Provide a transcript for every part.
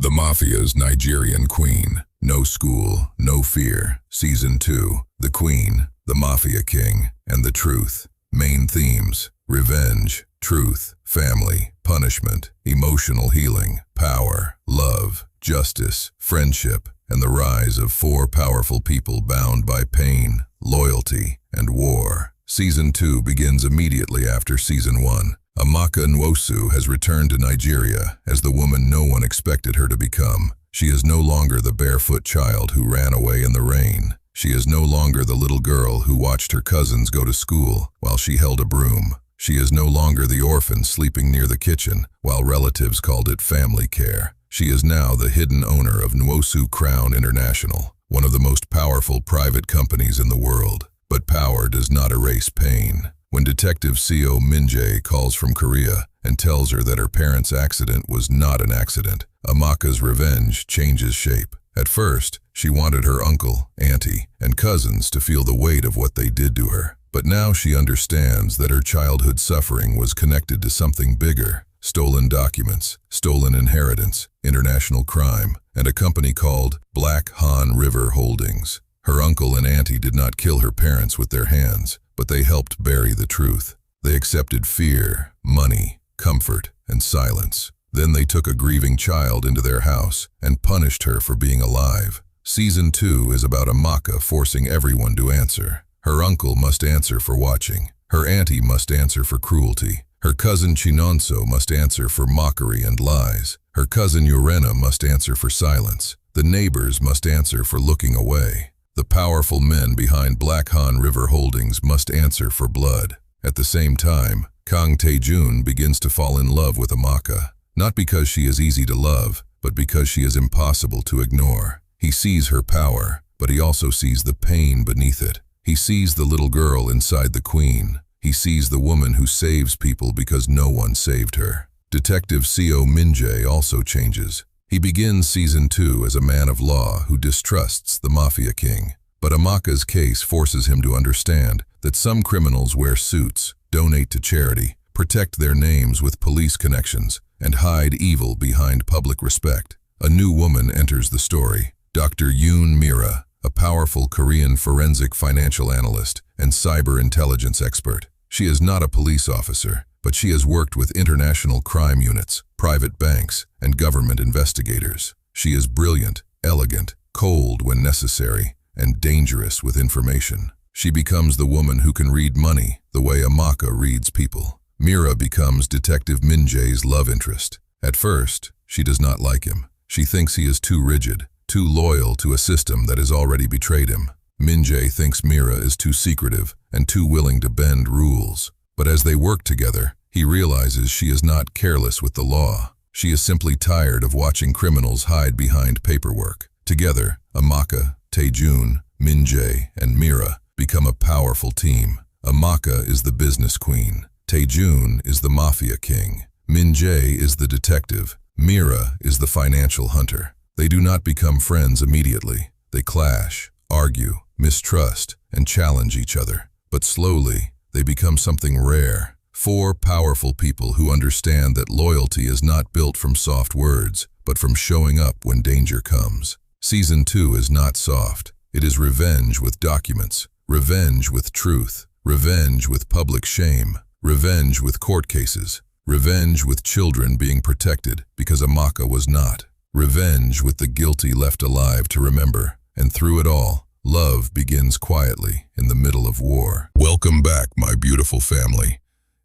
The Mafia's Nigerian Queen. No School, No Fear. Season 2. The Queen, the Mafia King, and the Truth. Main themes: revenge, truth, family, punishment, emotional healing, power, love, justice, friendship, and the rise of 4 powerful people bound by pain, loyalty, and war. Season 2 begins immediately after Season 1. Amaka Nwosu has returned to Nigeria as the woman no one expected her to become. She is no longer the barefoot child who ran away in the rain. She is no longer the little girl who watched her cousins go to school while she held a broom. She is no longer the orphan sleeping near the kitchen while relatives called it family care. She is now the hidden owner of Nwosu Crown International, one of the most powerful private companies in the world. But power does not erase pain. When Detective CO Minjae calls from Korea and tells her that her parents' accident was not an accident, Amaka's revenge changes shape. At first, she wanted her uncle, auntie, and cousins to feel the weight of what they did to her. But now she understands that her childhood suffering was connected to something bigger: stolen documents, stolen inheritance, international crime, and a company called Black Han River Holdings. Her uncle and auntie did not kill her parents with their hands, but they helped bury the truth. They accepted fear, money, comfort, and silence. Then they took a grieving child into their house and punished her for being alive. Season 2 is about Amaka forcing everyone to answer. Her uncle must answer for watching. Her auntie must answer for cruelty. Her cousin Chinonso must answer for mockery and lies. Her cousin Urena must answer for silence. The neighbors must answer for looking away. The powerful men behind Black Han River Holdings must answer for blood. At the same time, Kang Taejun begins to fall in love with Amaka, not because she is easy to love, but because she is impossible to ignore. He sees her power, but he also sees the pain beneath it. He sees the little girl inside the queen. He sees the woman who saves people because no one saved her. Detective CO Minjae also changes. He begins Season 2 as a man of law who distrusts the Mafia King. But Amaka's case forces him to understand that some criminals wear suits, donate to charity, protect their names with police connections, and hide evil behind public respect. A new woman enters the story: Dr. Mira, a powerful Korean forensic financial analyst and cyber intelligence expert. She is not a police officer, but she has worked with international crime units, private banks, and government investigators. She is brilliant, elegant, cold when necessary, and dangerous with information. She becomes the woman who can read money the way Amaka reads people. Mira becomes Detective Minjae's love interest. At first, she does not like him. She thinks he is too rigid, too loyal to a system that has already betrayed him. Minjae thinks Mira is too secretive and too willing to bend rules. But as they work together, he realizes she is not careless with the law. She is simply tired of watching criminals hide behind paperwork. Together, Amaka, Taejun, Minjae, and Mira become a powerful team. Amaka is the business queen. Taejun is the mafia king. Minjae is the detective. Mira is the financial hunter. They do not become friends immediately. They clash, argue, mistrust, and challenge each other. But slowly, they become something rare. 4 powerful people who understand that loyalty is not built from soft words, but from showing up when danger comes. Season 2 is not soft. It is revenge with documents, revenge with truth, revenge with public shame, revenge with court cases, revenge with children being protected because Amaka was not, revenge with the guilty left alive to remember. And through it all, love begins quietly in the middle of war. Welcome back, my beautiful family.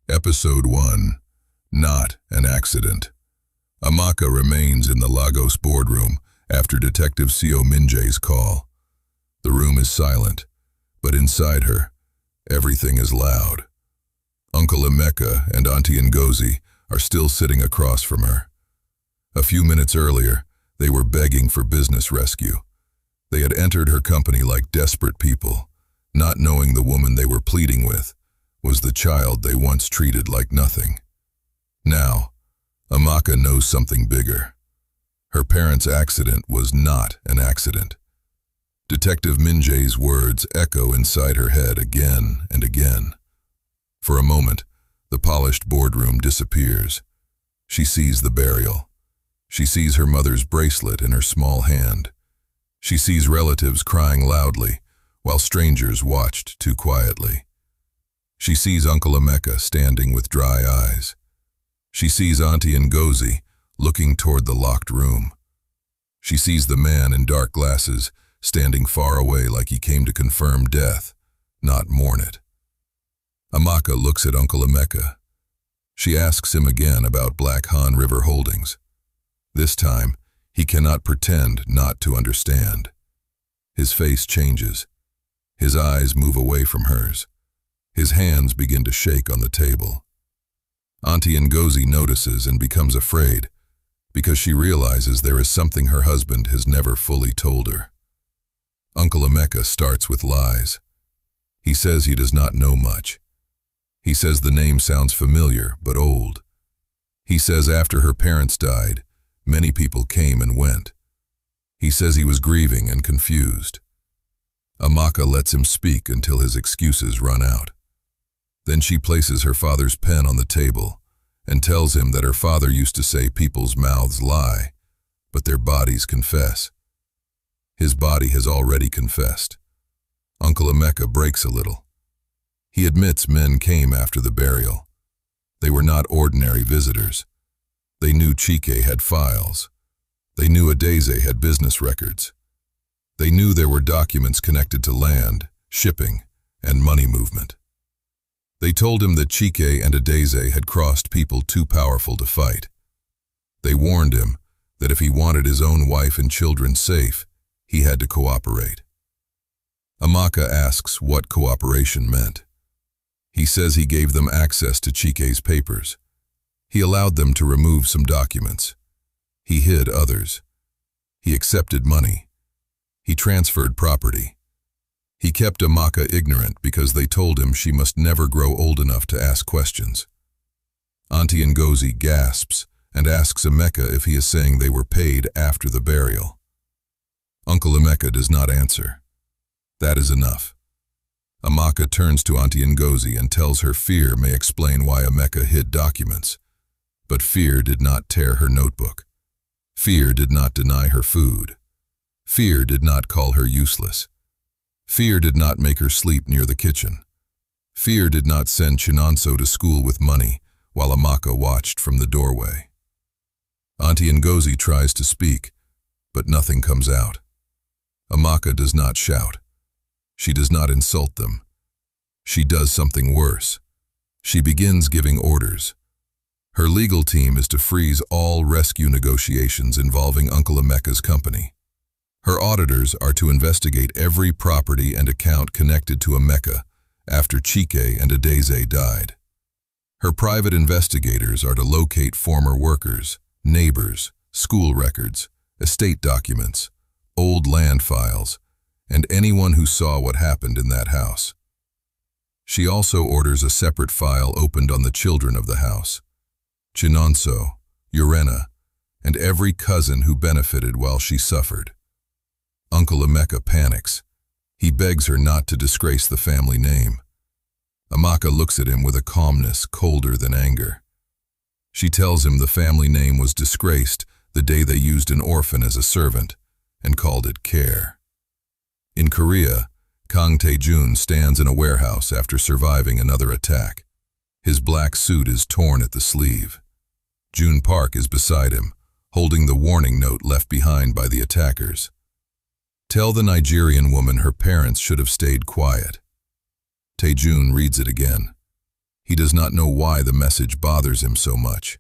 Episode 1. Not an accident. Amaka remains in the Lagos boardroom after Detective CO Minjae's call. The room is silent, but inside her, everything is loud. Uncle Emeka and Auntie Ngozi are still sitting across from her. A few minutes earlier, they were begging for business rescue. They had entered her company like desperate people, not knowing the woman they were pleading with was the child they once treated like nothing. Now, Amaka knows something bigger. Her parents' accident was not an accident. Detective Minjae's words echo inside her head again and again. For a moment, the polished boardroom disappears. She sees the burial. She sees her mother's bracelet in her small hand. She sees relatives crying loudly, while strangers watched too quietly. She sees Uncle Amaka standing with dry eyes. She sees Auntie Ngozi looking toward the locked room. She sees the man in dark glasses standing far away like he came to confirm death, not mourn it. Amaka looks at Uncle Amaka. She asks him again about Black Han River Holdings. This time, he cannot pretend not to understand. His face changes. His eyes move away from hers. His hands begin to shake on the table. Auntie Ngozi notices and becomes afraid because she realizes there is something her husband has never fully told her. Uncle Amaka starts with lies. He says he does not know much. He says the name sounds familiar but old. He says after her parents died, many people came and went. He says he was grieving and confused. Amaka lets him speak until his excuses run out. Then she places her father's pen on the table and tells him that her father used to say people's mouths lie, but their bodies confess. His body has already confessed. Uncle Amaka breaks a little. He admits men came after the burial. They were not ordinary visitors. They knew Chike had files. They knew Adeze had business records. They knew there were documents connected to land, shipping, and money movement. They told him that Chike and Adeze had crossed people too powerful to fight. They warned him that if he wanted his own wife and children safe, he had to cooperate. Amaka asks what cooperation meant. He says he gave them access to Chike's papers. He allowed them to remove some documents. He hid others. He accepted money. He transferred property. He kept Amaka ignorant because they told him she must never grow old enough to ask questions. Auntie Ngozi gasps and asks Amaka if he is saying they were paid after the burial. Uncle Amaka does not answer. That is enough. Amaka turns to Auntie Ngozi and tells her fear may explain why Amaka hid documents. But fear did not tear her notebook. Fear did not deny her food. Fear did not call her useless. Fear did not make her sleep near the kitchen. Fear did not send Chinonso to school with money while Amaka watched from the doorway. Auntie Ngozi tries to speak, but nothing comes out. Amaka does not shout. She does not insult them. She does something worse. She begins giving orders. Her legal team is to freeze all rescue negotiations involving Uncle Amaka's company. Her auditors are to investigate every property and account connected to Amaka after Chike and Adeze died. Her private investigators are to locate former workers, neighbors, school records, estate documents, old land files, and anyone who saw what happened in that house. She also orders a separate file opened on the children of the house, Chinonso, Urena, and every cousin who benefited while she suffered. Uncle Amaka panics. He begs her not to disgrace the family name. Amaka looks at him with a calmness colder than anger. She tells him the family name was disgraced the day they used an orphan as a servant and called it Care. In Korea, Kang Taejun stands in a warehouse after surviving another attack. His black suit is torn at the sleeve. June Park is beside him, holding the warning note left behind by the attackers. Tell the Nigerian woman her parents should have stayed quiet. Taejun reads it again. He does not know why the message bothers him so much.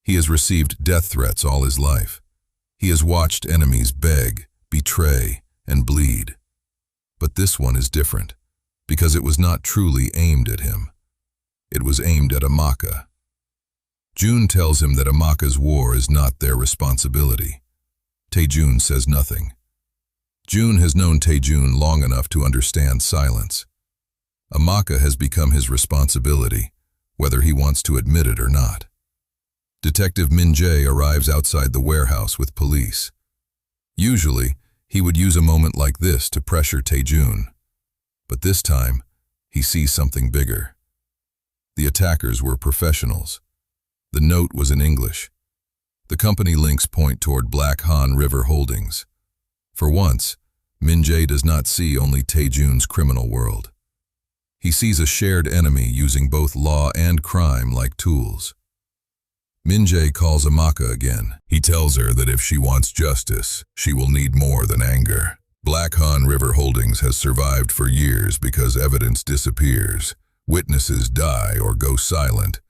He has received death threats all his life. He has watched enemies beg, betray, and bleed. But this one is different, because it was not truly aimed at him. It was aimed at Amaka. June tells him that Amaka's war is not their responsibility. Taejun says nothing. June has known Taejun long enough to understand silence. Amaka has become his responsibility, whether he wants to admit it or not. Detective Minjae arrives outside the warehouse with police. Usually, he would use a moment like this to pressure Taejun. But this time, he sees something bigger. The attackers were professionals. The note was in English. The company links point toward Black Han River Holdings. For once, Minjae does not see only Taejun's criminal world. He sees a shared enemy using both law and crime like tools. Minjae calls Amaka again. He tells her that if she wants justice, she will need more than anger. Black Han River Holdings has survived for years because evidence disappears, witnesses die or go silent,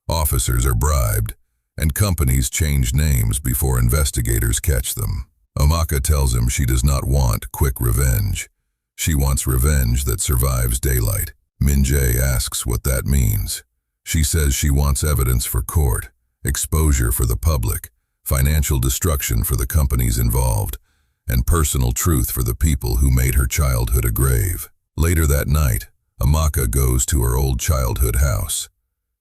officers are bribed, and companies change names before investigators catch them. Amaka tells him she does not want quick revenge. She wants revenge that survives daylight. Minjae asks what that means. She says she wants evidence for court, exposure for the public, financial destruction for the companies involved, and personal truth for the people who made her childhood a grave. Later that night, Amaka goes to her old childhood house.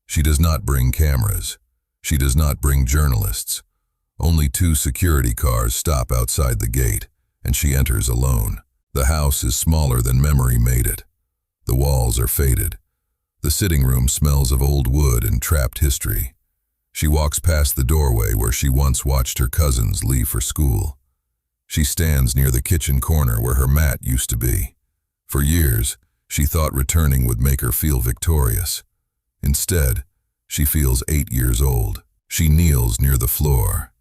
She does not bring cameras. She does not bring journalists. Only 2 security cars stop outside the gate, and she enters alone. The house is smaller than memory made it. The walls are faded. The sitting room smells of old wood and trapped history. She walks past the doorway where she once watched her cousins leave for school. She stands near the kitchen corner where her mat used to be. For years, she thought returning would make her feel victorious. Instead, she feels 8 years old. She kneels near the floor.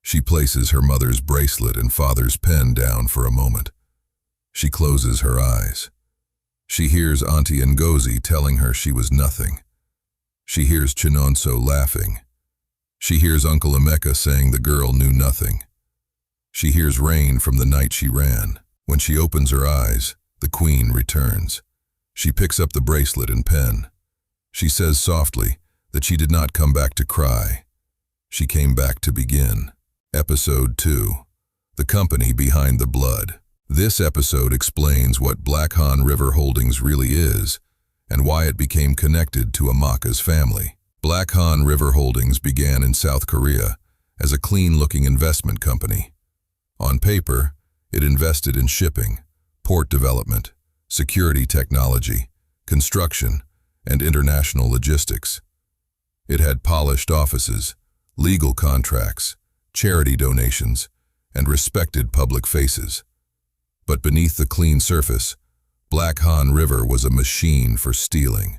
She places her mother's bracelet and father's pen down for a moment. She closes her eyes. She hears Auntie Ngozi telling her she was nothing. She hears Chinonso laughing. She hears Uncle Emeka saying the girl knew nothing. She hears rain from the night she ran. When she opens her eyes, the queen returns. She picks up the bracelet and pen. She says softly that she did not come back to cry. She came back to begin. Episode 2. The Company Behind the Blood. This episode explains what Black Han River Holdings really is and why it became connected to Amaka's family. Black Han River Holdings began in South Korea as a clean-looking investment company. On paper, it invested in shipping, port development, security technology, construction, and international logistics. It had polished offices, legal contracts, charity donations, and respected public faces. But beneath the clean surface, Black Han River was a machine for stealing.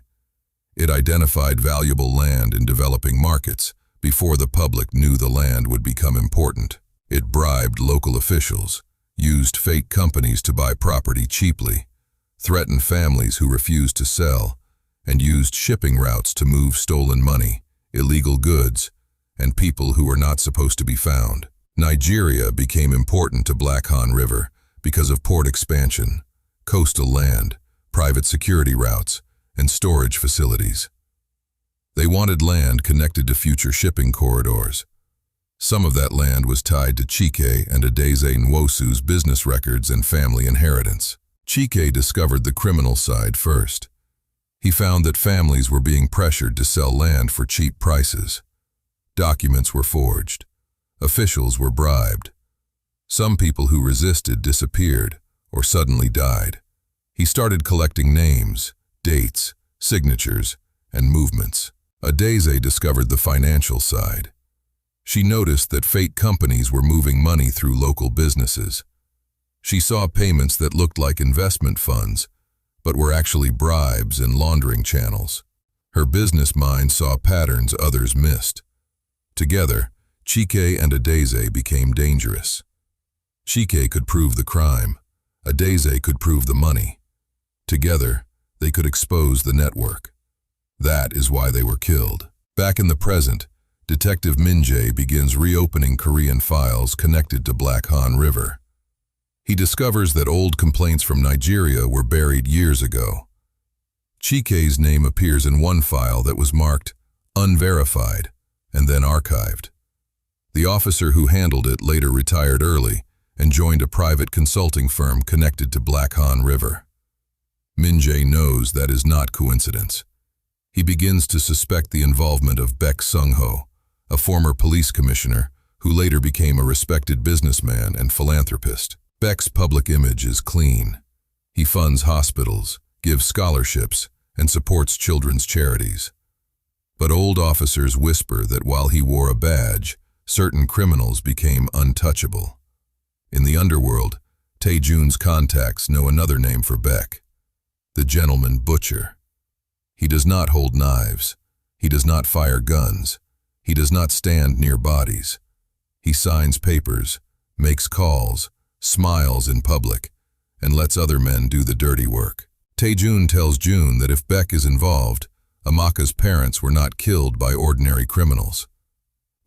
It identified valuable land in developing markets before the public knew the land would become important. It bribed local officials, used fake companies to buy property cheaply, threatened families who refused to sell, and used shipping routes to move stolen money, illegal goods, and people who were not supposed to be found. Nigeria became important to Black Han River because of port expansion, coastal land, private security routes, and storage facilities. They wanted land connected to future shipping corridors. Some of that land was tied to Chike and Adaeze Nwosu's business records and family inheritance. Chike discovered the criminal side first. He found that families were being pressured to sell land for cheap prices. Documents were forged. Officials were bribed. Some people who resisted disappeared or suddenly died. He started collecting names, dates, signatures, and movements. Adaeze discovered the financial side. She noticed that fake companies were moving money through local businesses. She saw payments that looked like investment funds, but were actually bribes and laundering channels. Her business mind saw patterns others missed. Together, Chike and Adaeze became dangerous. Chike could prove the crime. Adaeze could prove the money. Together, they could expose the network. That is why they were killed. Back in the present, Detective Minjae begins reopening Korean files connected to Black Han River. He discovers that old complaints from Nigeria were buried years ago. Chike's name appears in one file that was marked unverified and then archived. The officer who handled it later retired early and joined a private consulting firm connected to Black Han River. Minjae knows that is not coincidence. He begins to suspect the involvement of Baek Sungho, a former police commissioner who later became a respected businessman and philanthropist. Baek's public image is clean. He funds hospitals, gives scholarships, and supports children's charities. But old officers whisper that while he wore a badge, certain criminals became untouchable. In the underworld, Taejun's contacts know another name for Baek, the gentleman butcher. He does not hold knives. He does not fire guns. He does not stand near bodies. He signs papers, makes calls, smiles in public, and lets other men do the dirty work. Taejun tells June that if Baek is involved, Amaka's parents were not killed by ordinary criminals.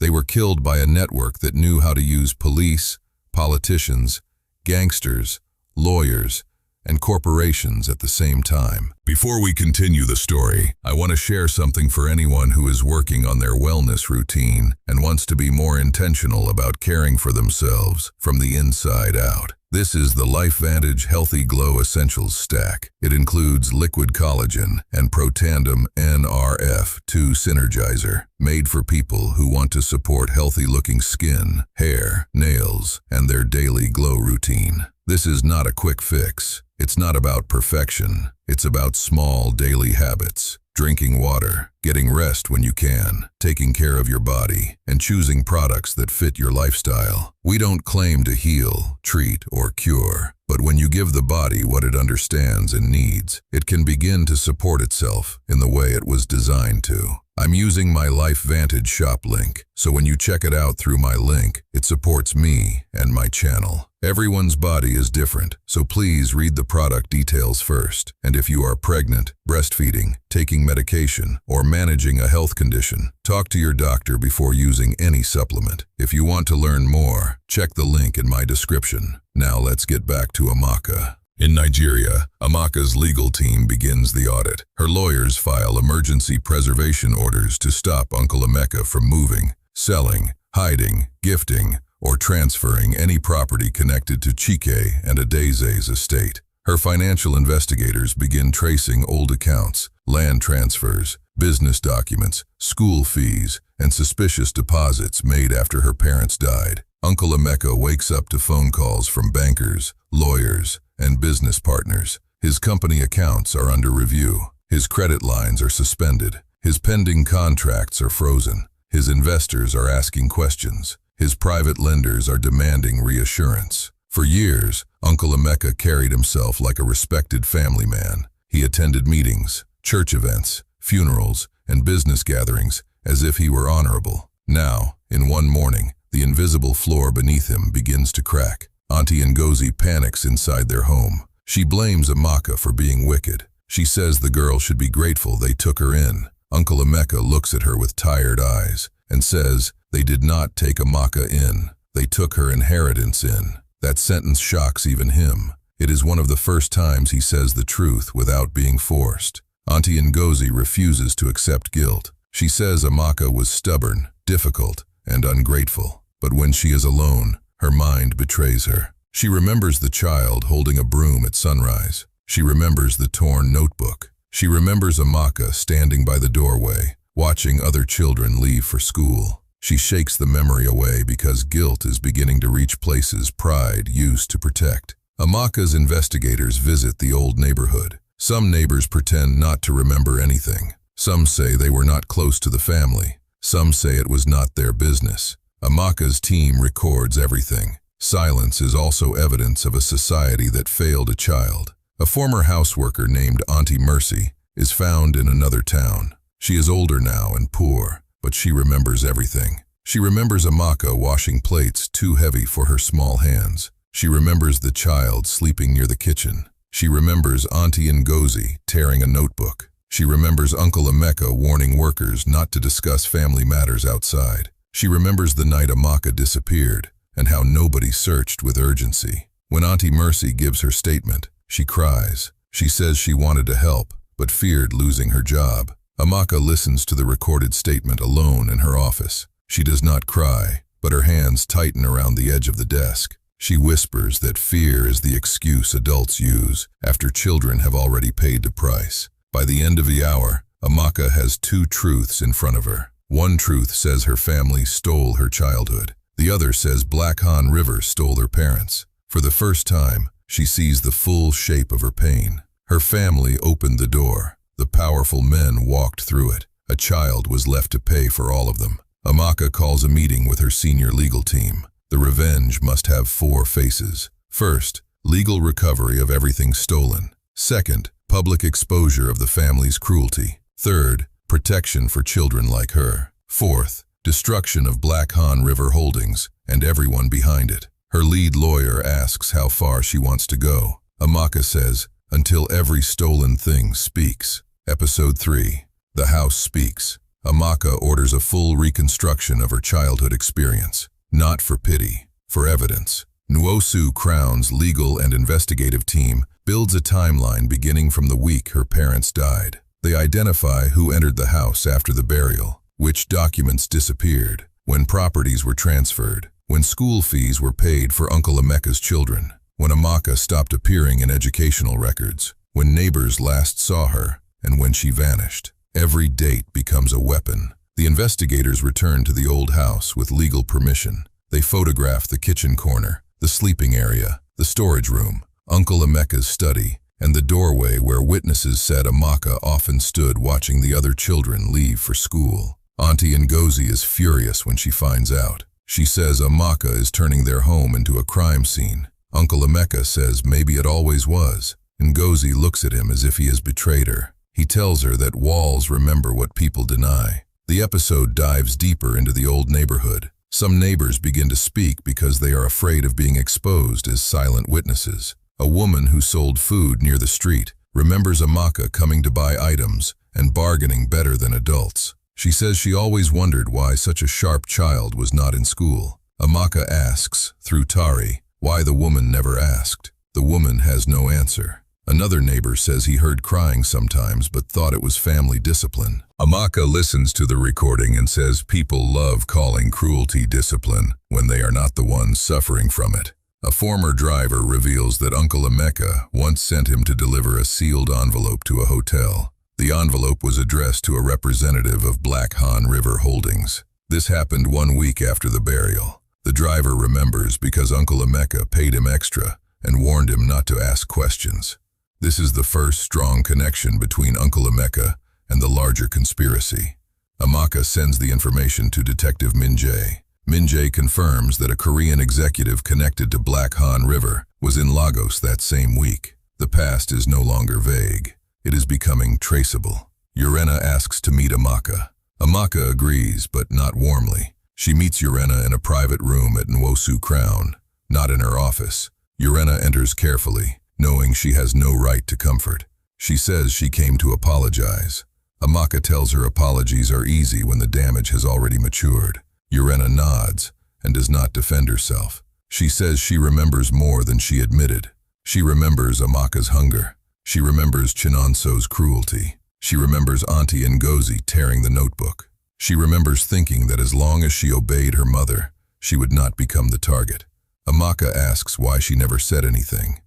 They were killed by a network that knew how to use police, politicians, gangsters, lawyers, and corporations at the same time. Before we continue the story, I want to share something for anyone who is working on their wellness routine and wants to be more intentional about caring for themselves from the inside out. This is the LifeVantage Healthy Glow Essentials Stack. It includes liquid collagen and Protandim NRF2 Synergizer, made for people who want to support healthy-looking skin, hair, nails, and their daily glow routine. This is not a quick fix. It's not about perfection. It's about small daily habits. Drinking water, getting rest when you can, taking care of your body, and choosing products that fit your lifestyle. We don't claim to heal, treat, or cure, but when you give the body what it understands and needs, it can begin to support itself in the way it was designed to. I'm using my LifeVantage shop link, so when you check it out through my link, it supports me and my channel. Everyone's body is different, so please read the product details first. And if you are pregnant, breastfeeding, taking medication, or managing a health condition, talk to your doctor before using any supplement. If you want to learn more, check the link in my description. Now let's get back to Amaka. In Nigeria, Amaka's legal team begins the audit. Her lawyers file emergency preservation orders to stop Uncle Emeka from moving, selling, hiding, gifting, or transferring any property connected to Chike and Adeze's estate. Her financial investigators begin tracing old accounts, land transfers, business documents, school fees, and suspicious deposits made after her parents died. Uncle Emeka wakes up to phone calls from bankers, lawyers, and business partners. His company accounts are under review. His credit lines are suspended. His pending contracts are frozen. His investors are asking questions. His private lenders are demanding reassurance. For years, Uncle Emeka carried himself like a respected family man. He attended meetings, church events, funerals, and business gatherings as if he were honorable. Now, in one morning, the invisible floor beneath him begins to crack. Auntie Ngozi panics inside their home. She blames Amaka for being wicked. She says the girl should be grateful they took her in. Uncle Emeka looks at her with tired eyes and says, "They did not take Amaka in. They took her inheritance in." That sentence shocks even him. It is one of the first times he says the truth without being forced. Auntie Ngozi refuses to accept guilt. She says Amaka was stubborn, difficult, and ungrateful. But when she is alone, her mind betrays her. She remembers the child holding a broom at sunrise. She remembers the torn notebook. She remembers Amaka standing by the doorway, watching other children leave for school. She shakes the memory away because guilt is beginning to reach places pride used to protect. Amaka's investigators visit the old neighborhood. Some neighbors pretend not to remember anything. Some say they were not close to the family. Some say it was not their business. Amaka's team records everything. Silence is also evidence of a society that failed a child. A former houseworker named Auntie Mercy is found in another town. She is older now and poor, but she remembers everything. She remembers Amaka washing plates too heavy for her small hands. She remembers the child sleeping near the kitchen. She remembers Auntie Ngozi tearing a notebook. She remembers Uncle Emeka warning workers not to discuss family matters outside. She remembers the night Amaka disappeared and how nobody searched with urgency. When Auntie Mercy gives her statement, she cries. She says she wanted to help, but feared losing her job. Amaka listens to the recorded statement alone in her office. She does not cry, but her hands tighten around the edge of the desk. She whispers that fear is the excuse adults use after children have already paid the price. By the end of the hour, Amaka has two truths in front of her. One truth says her family stole her childhood. The other says Black Han River stole her parents. For the first time, she sees the full shape of her pain. Her family opened the door. The powerful men walked through it. A child was left to pay for all of them. Amaka calls a meeting with her senior legal team. The revenge must have 4 faces. First, legal recovery of everything stolen. Second, public exposure of the family's cruelty. Third, protection for children like her. Fourth, destruction of Black Han River Holdings and everyone behind it. Her lead lawyer asks how far she wants to go. Amaka says, until every stolen thing speaks. Episode 3. The House Speaks. Amaka orders a full reconstruction of her childhood experience. Not for pity, for evidence. Nwosu Crown's legal and investigative team builds a timeline beginning from the week her parents died. They identify who entered the house after the burial, which documents disappeared, when properties were transferred, when school fees were paid for Uncle Amaka's children, when Amaka stopped appearing in educational records, when neighbors last saw her, and when she vanished. Every date becomes a weapon. The investigators return to the old house with legal permission. They photograph the kitchen corner, the sleeping area, the storage room, Uncle Amaka's study, and the doorway where witnesses said Amaka often stood watching the other children leave for school. Auntie Ngozi is furious when she finds out. She says Amaka is turning their home into a crime scene. Uncle Amaka says maybe it always was. Ngozi looks at him as if he has betrayed her. He tells her that walls remember what people deny. The episode dives deeper into the old neighborhood. Some neighbors begin to speak because they are afraid of being exposed as silent witnesses. A woman who sold food near the street remembers Amaka coming to buy items and bargaining better than adults. She says she always wondered why such a sharp child was not in school. Amaka asks, through Tari, why the woman never asked. The woman has no answer. Another neighbor says he heard crying sometimes but thought it was family discipline. Amaka listens to the recording and says people love calling cruelty discipline when they are not the ones suffering from it. A former driver reveals that Uncle Amaka once sent him to deliver a sealed envelope to a hotel. The envelope was addressed to a representative of Black Han River Holdings. This happened 1 week after the burial. The driver remembers because Uncle Amaka paid him extra and warned him not to ask questions. This is the first strong connection between Uncle Amaka and the larger conspiracy. Amaka sends the information to Detective Minjae. Minjae confirms that a Korean executive connected to Black Han River was in Lagos that same week. The past is no longer vague. It is becoming traceable. Urena asks to meet Amaka. Amaka agrees, but not warmly. She meets Urena in a private room at Nwosu Crown, not in her office. Urena enters carefully, knowing she has no right to comfort. She says she came to apologize. Amaka tells her apologies are easy when the damage has already matured. Urena nods and does not defend herself. She says she remembers more than she admitted. She remembers Amaka's hunger. She remembers Chinonso's cruelty. She remembers Auntie Ngozi tearing the notebook. She remembers thinking that as long as she obeyed her mother, she would not become the target. Amaka asks why she never said anything.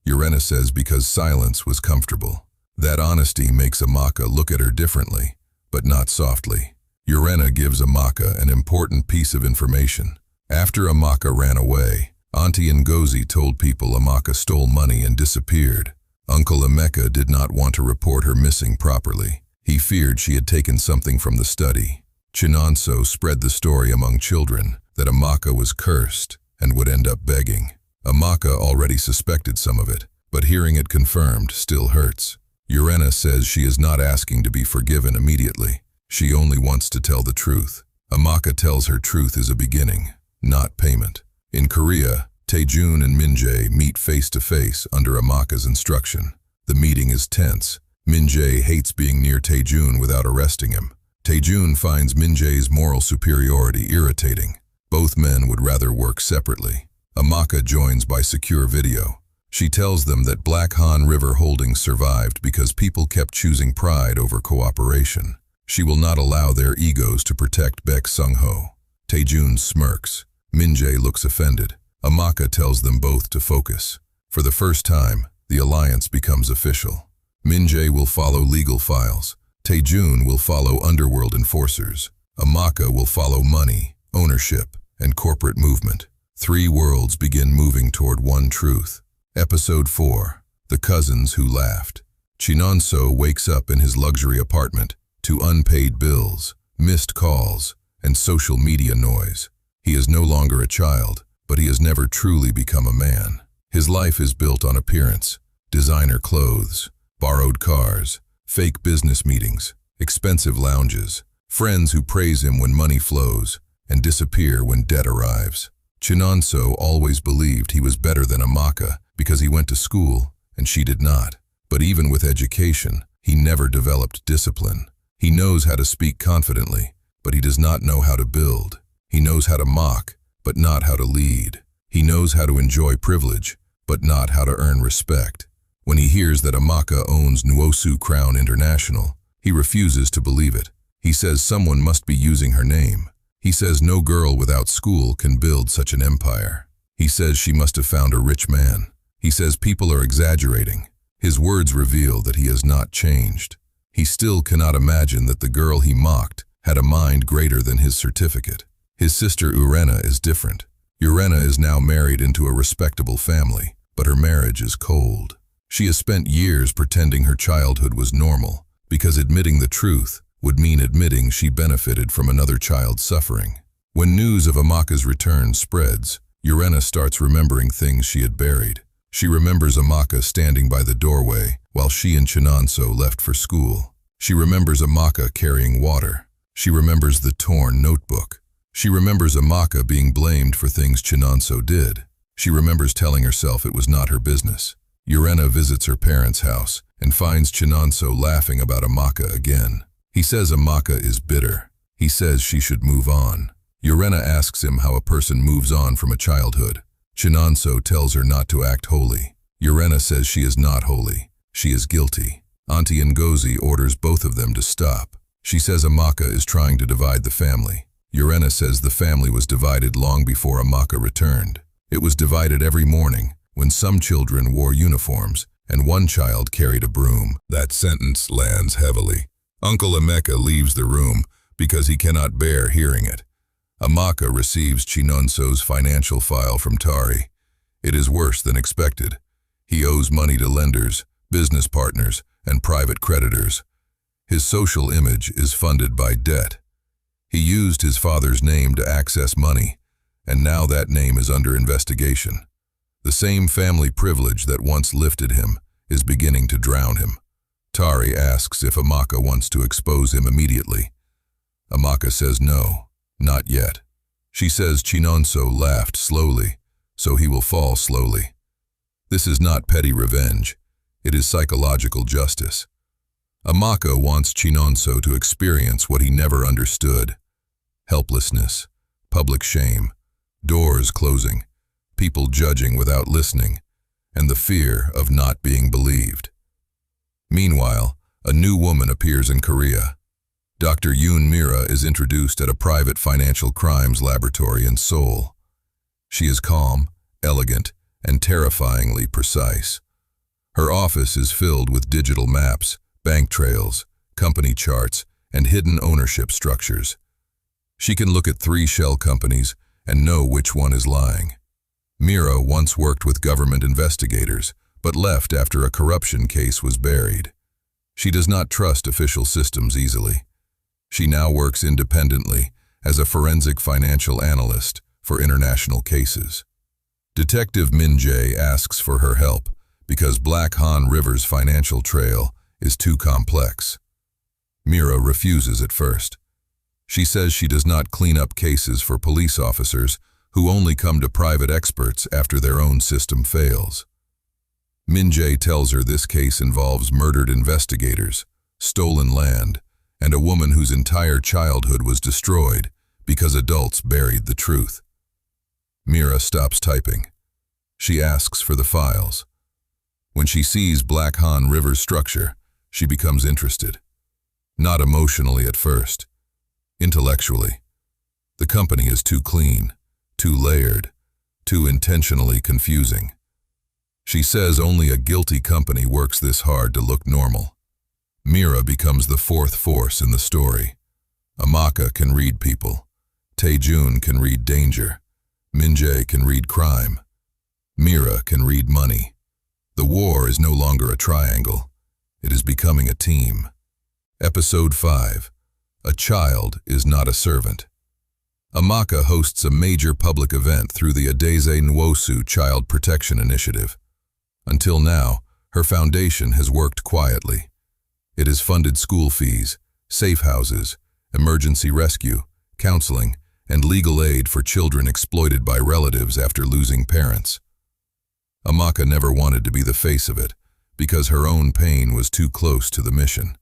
Urena says because silence was comfortable. That honesty makes Amaka look at her differently, but not softly. Urena gives Amaka an important piece of information. After Amaka ran away, Auntie Ngozi told people Amaka stole money and disappeared. Uncle Amaka did not want to report her missing properly. He feared she had taken something from the study. Chinonso spread the story among children that Amaka was cursed and would end up begging. Amaka already suspected some of it, but hearing it confirmed still hurts. Urena says she is not asking to be forgiven immediately. She only wants to tell the truth. Amaka tells her truth is a beginning, not payment. In Korea, Taejun and Minjae meet face-to-face under Amaka's instruction. The meeting is tense. Minjae hates being near Taejun without arresting him. Taejun finds Minjae's moral superiority irritating. Both men would rather work separately. Amaka joins by secure video. She tells them that Black Han River Holdings survived because people kept choosing pride over cooperation. She will not allow their egos to protect Baek Sungho. Taejun smirks. Minjae looks offended. Amaka tells them both to focus. For the first time, the alliance becomes official. Minjae will follow legal files. Taejun will follow underworld enforcers. Amaka will follow money, ownership, and corporate movement. 3 worlds begin moving toward one truth. Episode 4. The Cousins Who Laughed. Chinonso wakes up in his luxury apartment to unpaid bills, missed calls, and social media noise. He is no longer a child, but he has never truly become a man. His life is built on appearance, designer clothes, borrowed cars, fake business meetings, expensive lounges, friends who praise him when money flows and disappear when debt arrives. Nwosu always believed he was better than Amaka because he went to school and she did not. But even with education, he never developed discipline. He knows how to speak confidently, but he does not know how to build. He knows how to mock, but not how to lead. He knows how to enjoy privilege, but not how to earn respect. When he hears that Amaka owns Nwosu Crown International, he refuses to believe it. He says someone must be using her name. He says no girl without school can build such an empire. He says she must have found a rich man. He says people are exaggerating. His words reveal that he has not changed. He still cannot imagine that the girl he mocked had a mind greater than his certificate. His sister Urena is different. Urena is now married into a respectable family, but her marriage is cold. She has spent years pretending her childhood was normal, because admitting the truth would mean admitting she benefited from another child's suffering. When news of Amaka's return spreads, Urena starts remembering things she had buried. She remembers Amaka standing by the doorway while she and Nwosu left for school. She remembers Amaka carrying water. She remembers the torn notebook. She remembers Amaka being blamed for things Nwosu did. She remembers telling herself it was not her business. Urena visits her parents' house and finds Nwosu laughing about Amaka again. He says Amaka is bitter. He says she should move on. Urena asks him how a person moves on from a childhood. Nwosu tells her not to act holy. Urena says she is not holy. She is guilty. Auntie Ngozi orders both of them to stop. She says Amaka is trying to divide the family. Urena says the family was divided long before Amaka returned. It was divided every morning when some children wore uniforms and one child carried a broom. That sentence lands heavily. Uncle Emeka leaves the room because he cannot bear hearing it. Amaka receives Nwosu's financial file from Tari. It is worse than expected. He owes money to lenders, business partners, and private creditors. His social image is funded by debt. He used his father's name to access money, and now that name is under investigation. The same family privilege that once lifted him is beginning to drown him. Tari asks if Amaka wants to expose him immediately. Amaka says no, not yet. She says Nwosu laughed slowly, so he will fall slowly. This is not petty revenge. It is psychological justice. Amaka wants Nwosu to experience what he never understood. Helplessness, public shame, doors closing, people judging without listening, and the fear of not being believed. Meanwhile, a new woman appears in Korea. Dr. Mira is introduced at a private financial crimes laboratory in Seoul. She is calm, elegant, and terrifyingly precise. Her office is filled with digital maps, bank trails, company charts, and hidden ownership structures. She can look at 3 shell companies and know which one is lying. Mira once worked with government investigators, but left after a corruption case was buried. She does not trust official systems easily. She now works independently as a forensic financial analyst for international cases. Detective Minjae asks for her help because Black Han River's financial trail is too complex. Mira refuses at first. She says she does not clean up cases for police officers who only come to private experts after their own system fails. Minjae tells her this case involves murdered investigators, stolen land, and a woman whose entire childhood was destroyed because adults buried the truth. Mira stops typing. She asks for the files. When she sees Black Han River's structure, she becomes interested. Not emotionally at first. Intellectually. The company is too clean, too layered, too intentionally confusing. She says only a guilty company works this hard to look normal. Mira becomes the 4th force in the story. Amaka can read people. Taejun can read danger. Minjae can read crime. Mira can read money. The war is no longer a triangle. It is becoming a team. Episode 5. A child is not a servant. Amaka hosts a major public event through the Adeze Nwosu Child Protection Initiative. Until now, her foundation has worked quietly. It has funded school fees, safe houses, emergency rescue, counseling, and legal aid for children exploited by relatives after losing parents. Amaka never wanted to be the face of it, because her own pain was too close to the mission.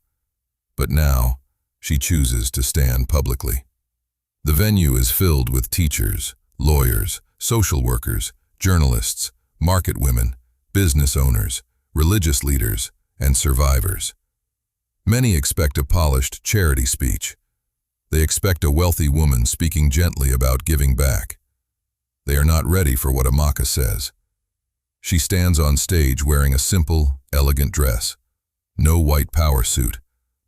But now, she chooses to stand publicly. The venue is filled with teachers, lawyers, social workers, journalists, market women, business owners, religious leaders, and survivors. Many expect a polished charity speech. They expect a wealthy woman speaking gently about giving back. They are not ready for what Amaka says. She stands on stage wearing a simple, elegant dress. No white power suit,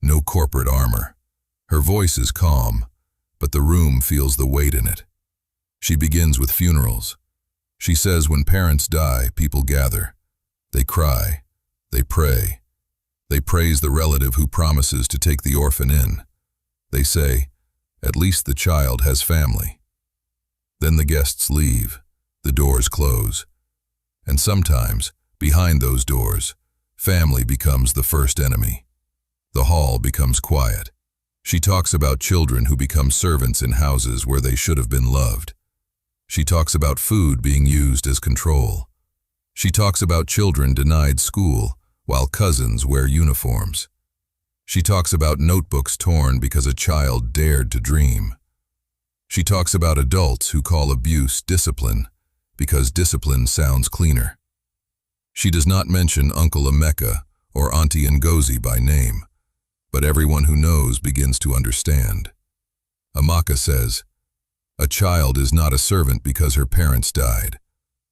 no corporate armor. Her voice is calm, but the room feels the weight in it. She begins with funerals. She says when parents die, people gather. They cry. They pray. They praise the relative who promises to take the orphan in. They say, at least the child has family. Then the guests leave. The doors close. And sometimes, behind those doors, family becomes the first enemy. The hall becomes quiet. She talks about children who become servants in houses where they should have been loved. She talks about food being used as control. She talks about children denied school while cousins wear uniforms. She talks about notebooks torn because a child dared to dream. She talks about adults who call abuse discipline because discipline sounds cleaner. She does not mention Uncle Amaka or Auntie Ngozi by name, but everyone who knows begins to understand. Amaka says, a child is not a servant because her parents died.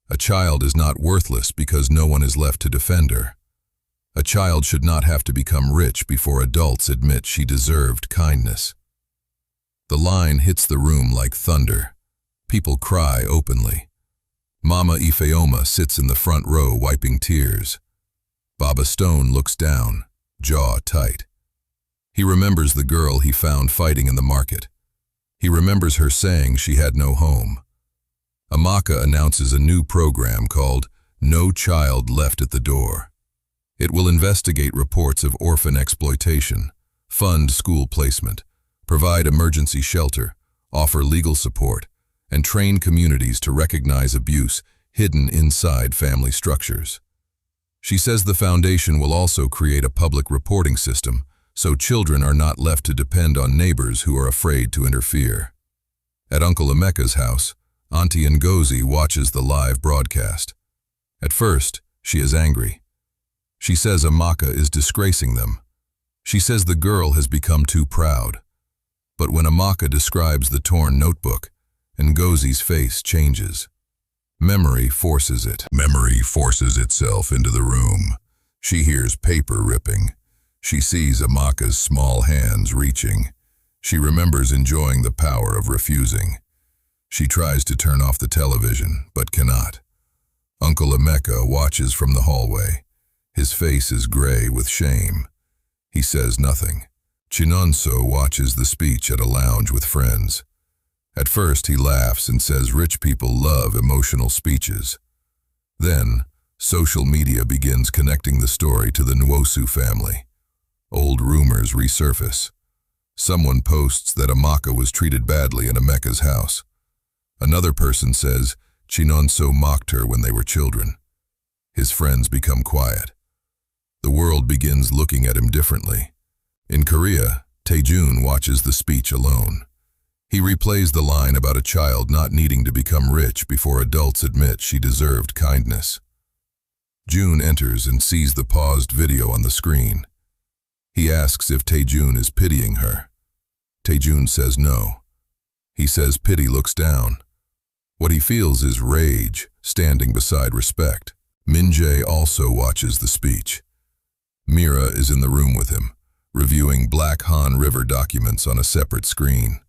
A child is not worthless because no one is left to defend her. A child should not have to become rich before adults admit she deserved kindness. The line hits the room like thunder. People cry openly. Mama Ifeoma sits in the front row wiping tears. Baba Stone looks down, jaw tight. He remembers the girl he found fighting in the market. He remembers her saying she had no home. Amaka announces a new program called No Child Left at the Door. It will investigate reports of orphan exploitation, fund school placement, provide emergency shelter, offer legal support, and train communities to recognize abuse hidden inside family structures. She says the foundation will also create a public reporting system so children are not left to depend on neighbors who are afraid to interfere. At Uncle Emeka's house, Auntie Ngozi watches the live broadcast. At first, she is angry. She says Amaka is disgracing them. She says the girl has become too proud. But when Amaka describes the torn notebook, Ngozi's face changes. Memory forces it. Memory forces itself into the room. She hears paper ripping. She sees Amaka's small hands reaching. She remembers enjoying the power of refusing. She tries to turn off the television, but cannot. Uncle Emeka watches from the hallway. His face is gray with shame. He says nothing. Chinonso watches the speech at a lounge with friends. At first he laughs and says rich people love emotional speeches. Then, social media begins connecting the story to the Nwosu family. Old rumors resurface. Someone posts that Amaka was treated badly in Emeka's house. Another person says Chinonso mocked her when they were children. His friends become quiet. The world begins looking at him differently. In Korea, Taejun watches the speech alone. He replays the line about a child not needing to become rich before adults admit she deserved kindness. Jun enters and sees the paused video on the screen. He asks if Taejun is pitying her. Taejun says no. He says pity looks down. What he feels is rage, standing beside respect. Minjae also watches the speech. Mira is in the room with him, reviewing Black Han River documents on a separate screen.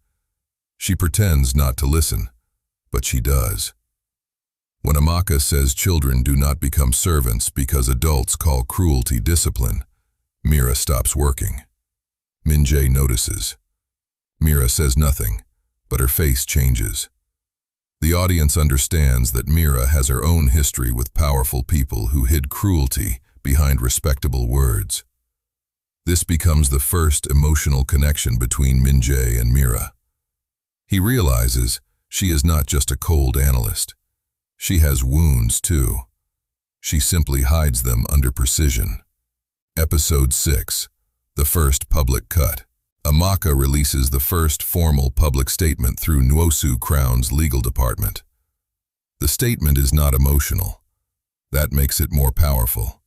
She pretends not to listen, but she does. When Amaka says children do not become servants because adults call cruelty discipline, Mira stops working. Minjae notices. Mira says nothing, but her face changes. The audience understands that Mira has her own history with powerful people who hid cruelty behind respectable words. This becomes the first emotional connection between Minjae and Mira. He realizes she is not just a cold analyst. She has wounds too. She simply hides them under precision. Episode 6. The first public cut. Amaka releases the first formal public statement through Nwosu Crown's legal department. The statement is not emotional. That makes it more powerful.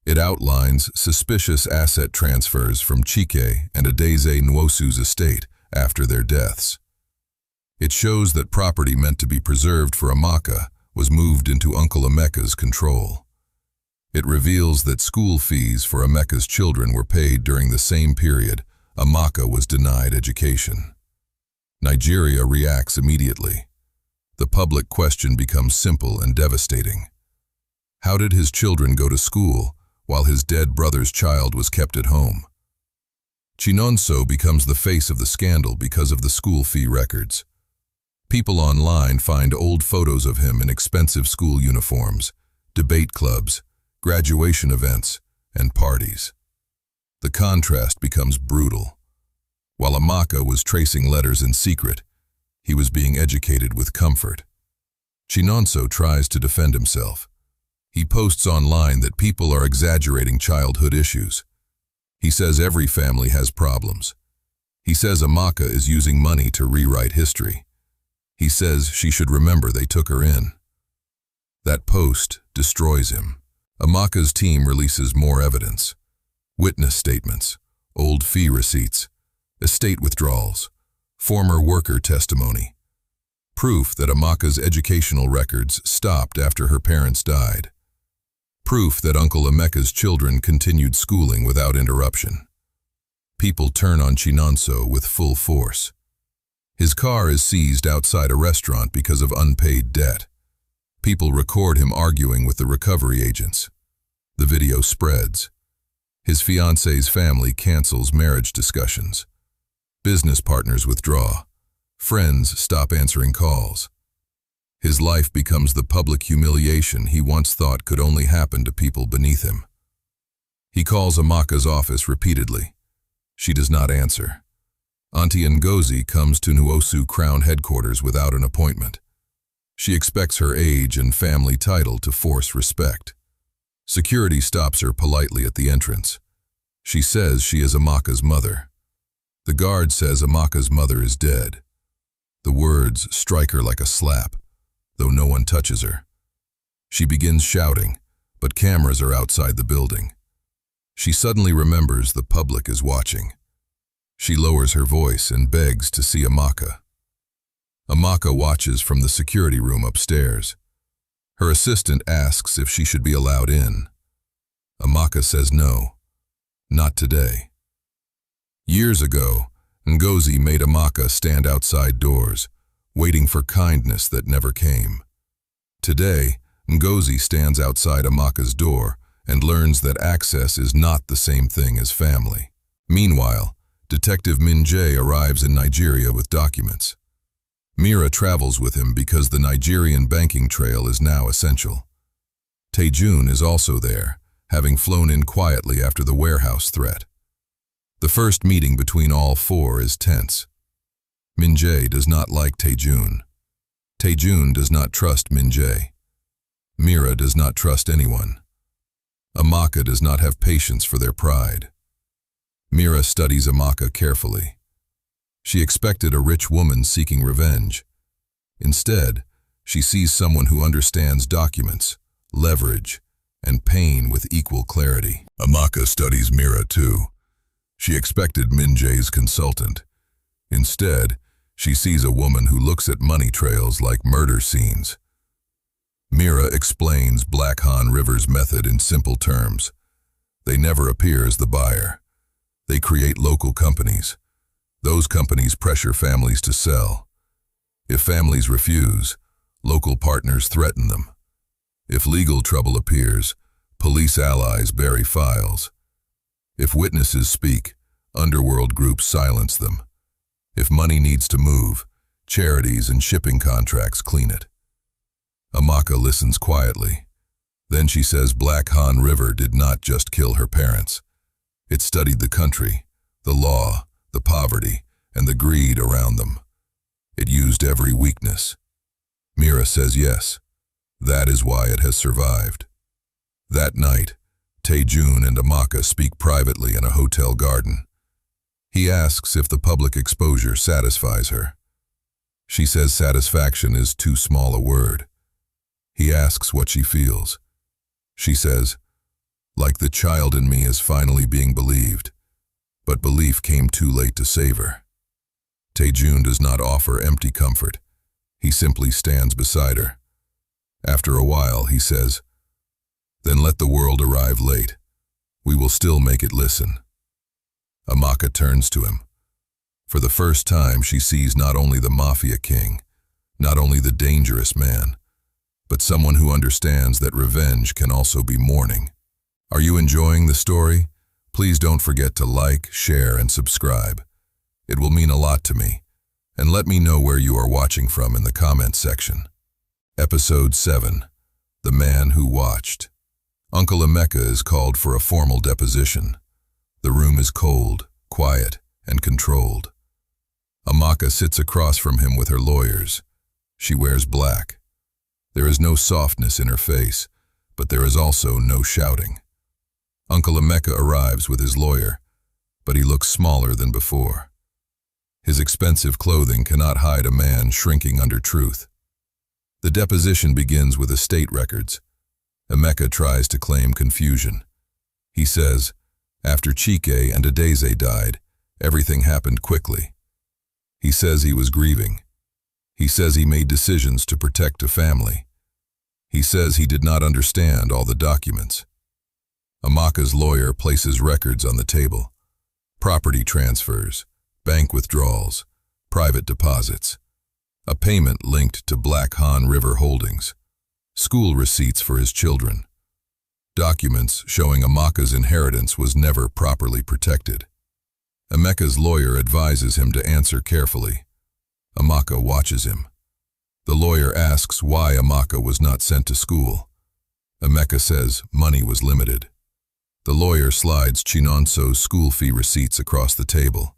It outlines suspicious asset transfers from Chike and Adeze Nwosu's estate after their deaths. It shows that property meant to be preserved for Amaka was moved into Uncle Emeka's control. It reveals that school fees for Emeka's children were paid during the same period Amaka was denied education. Nigeria reacts immediately. The public question becomes simple and devastating. How did his children go to school while his dead brother's child was kept at home? Chinonso becomes the face of the scandal because of the school fee records. People online find old photos of him in expensive school uniforms, debate clubs, graduation events, and parties. The contrast becomes brutal. While Amaka was tracing letters in secret, he was being educated with comfort. Chinonso tries to defend himself. He posts online that people are exaggerating childhood issues. He says every family has problems. He says Amaka is using money to rewrite history. He says she should remember they took her in. That post destroys him. Amaka's team releases more evidence. Witness statements, old fee receipts, estate withdrawals, former worker testimony. Proof that Amaka's educational records stopped after her parents died. Proof that Uncle Emeka's children continued schooling without interruption. People turn on Chinonso with full force. His car is seized outside a restaurant because of unpaid debt. People record him arguing with the recovery agents. The video spreads. His fiancée's family cancels marriage discussions. Business partners withdraw. Friends stop answering calls. His life becomes the public humiliation he once thought could only happen to people beneath him. He calls Amaka's office repeatedly. She does not answer. Auntie Ngozi comes to Nwosu Crown headquarters without an appointment. She expects her age and family title to force respect. Security stops her politely at the entrance. She says she is Amaka's mother. The guard says Amaka's mother is dead. The words strike her like a slap, though no one touches her. She begins shouting, but cameras are outside the building. She suddenly remembers the public is watching. She lowers her voice and begs to see Amaka. Amaka watches from the security room upstairs. Her assistant asks if she should be allowed in. Amaka says no, not today. Years ago, Ngozi made Amaka stand outside doors, waiting for kindness that never came. Today, Ngozi stands outside Amaka's door and learns that access is not the same thing as family. Meanwhile, Detective Minjae arrives in Nigeria with documents. Mira travels with him because the Nigerian banking trail is now essential. Taejun is also there, having flown in quietly after the warehouse threat. The first meeting between all four is tense. Minjae does not like Taejun. Taejun does not trust Minjae. Mira does not trust anyone. Amaka does not have patience for their pride. Mira studies Amaka carefully. She expected a rich woman seeking revenge. Instead, she sees someone who understands documents, leverage, and pain with equal clarity. Amaka studies Mira too. She expected Minjae's consultant. Instead, she sees a woman who looks at money trails like murder scenes. Mira explains Black Han River's method in simple terms. They never appear as the buyer. They create local companies. Those companies pressure families to sell. If families refuse, local partners threaten them. If legal trouble appears, police allies bury files. If witnesses speak, underworld groups silence them. If money needs to move, charities and shipping contracts clean it. Amaka listens quietly. Then she says Black Han River did not just kill her parents. It studied the country, the law, the poverty, and the greed around them. It used every weakness. Mira says yes. That is why it has survived. That night, Taejun and Amaka speak privately in a hotel garden. He asks if the public exposure satisfies her. She says satisfaction is too small a word. He asks what she feels. She says, like the child in me is finally being believed, but belief came too late to save her. Taejun does not offer empty comfort. He simply stands beside her. After a while, he says, then let the world arrive late. We will still make it listen. Amaka turns to him. For the first time, she sees not only the Mafia king, not only the dangerous man, but someone who understands that revenge can also be mourning. Are you enjoying the story? Please don't forget to like, share, and subscribe. It will mean a lot to me. And let me know where you are watching from in the comments section. Episode 7. The Man Who Watched. Uncle Amaka is called for a formal deposition. The room is cold, quiet, and controlled. Amaka sits across from him with her lawyers. She wears black. There is no softness in her face, but there is also no shouting. Uncle Amaka arrives with his lawyer, but he looks smaller than before. His expensive clothing cannot hide a man shrinking under truth. The deposition begins with estate records. Amaka tries to claim confusion. He says, after Chike and Adeze died, everything happened quickly. He says he was grieving. He says he made decisions to protect a family. He says he did not understand all the documents. Amaka's lawyer places records on the table. Property transfers, bank withdrawals, private deposits, a payment linked to Black Han River Holdings, school receipts for his children, documents showing Amaka's inheritance was never properly protected. Amaka's lawyer advises him to answer carefully. Amaka watches him. The lawyer asks why Amaka was not sent to school. Amaka says money was limited. The lawyer slides Chinonso's school fee receipts across the table.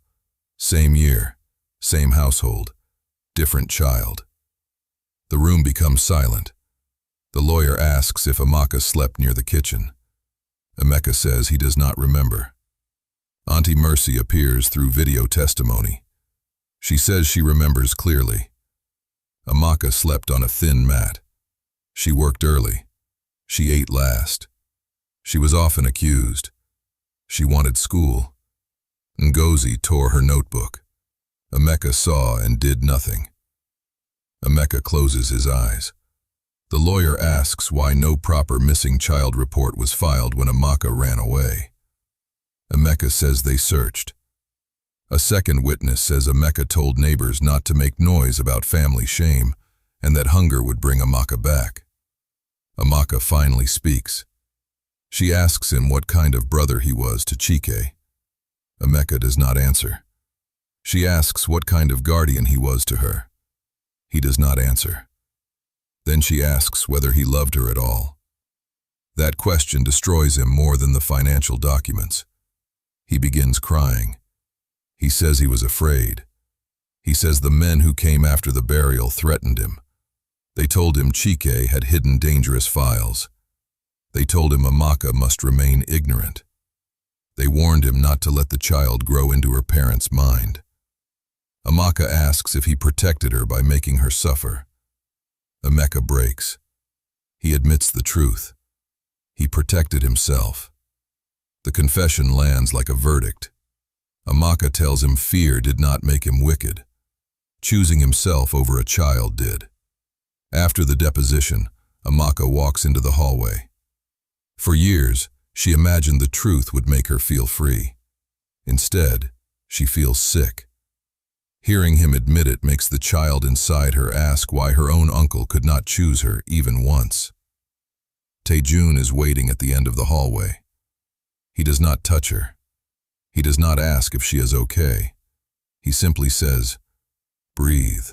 Same year, same household, different child. The room becomes silent. The lawyer asks if Amaka slept near the kitchen. Amaka says he does not remember. Auntie Mercy appears through video testimony. She says she remembers clearly. Amaka slept on a thin mat. She worked early. She ate last. She was often accused. She wanted school. Ngozi tore her notebook. Amaka saw and did nothing. Amaka closes his eyes. The lawyer asks why no proper missing child report was filed when Amaka ran away. Amaka says they searched. A second witness says Amaka told neighbors not to make noise about family shame and that hunger would bring Amaka back. Amaka finally speaks. She asks him what kind of brother he was to Chike. Amaka does not answer. She asks what kind of guardian he was to her. He does not answer. Then she asks whether he loved her at all. That question destroys him more than the financial documents. He begins crying. He says he was afraid. He says the men who came after the burial threatened him. They told him Chike had hidden dangerous files. They told him Amaka must remain ignorant. They warned him not to let the child grow into her parents' mind. Amaka asks if he protected her by making her suffer. Amaka breaks. He admits the truth. He protected himself. The confession lands like a verdict. Amaka tells him fear did not make him wicked. Choosing himself over a child did. After the deposition, Amaka walks into the hallway. For years, she imagined the truth would make her feel free. Instead, she feels sick. Hearing him admit it makes the child inside her ask why her own uncle could not choose her even once. Taejun is waiting at the end of the hallway. He does not touch her. He does not ask if she is okay. He simply says, "Breathe."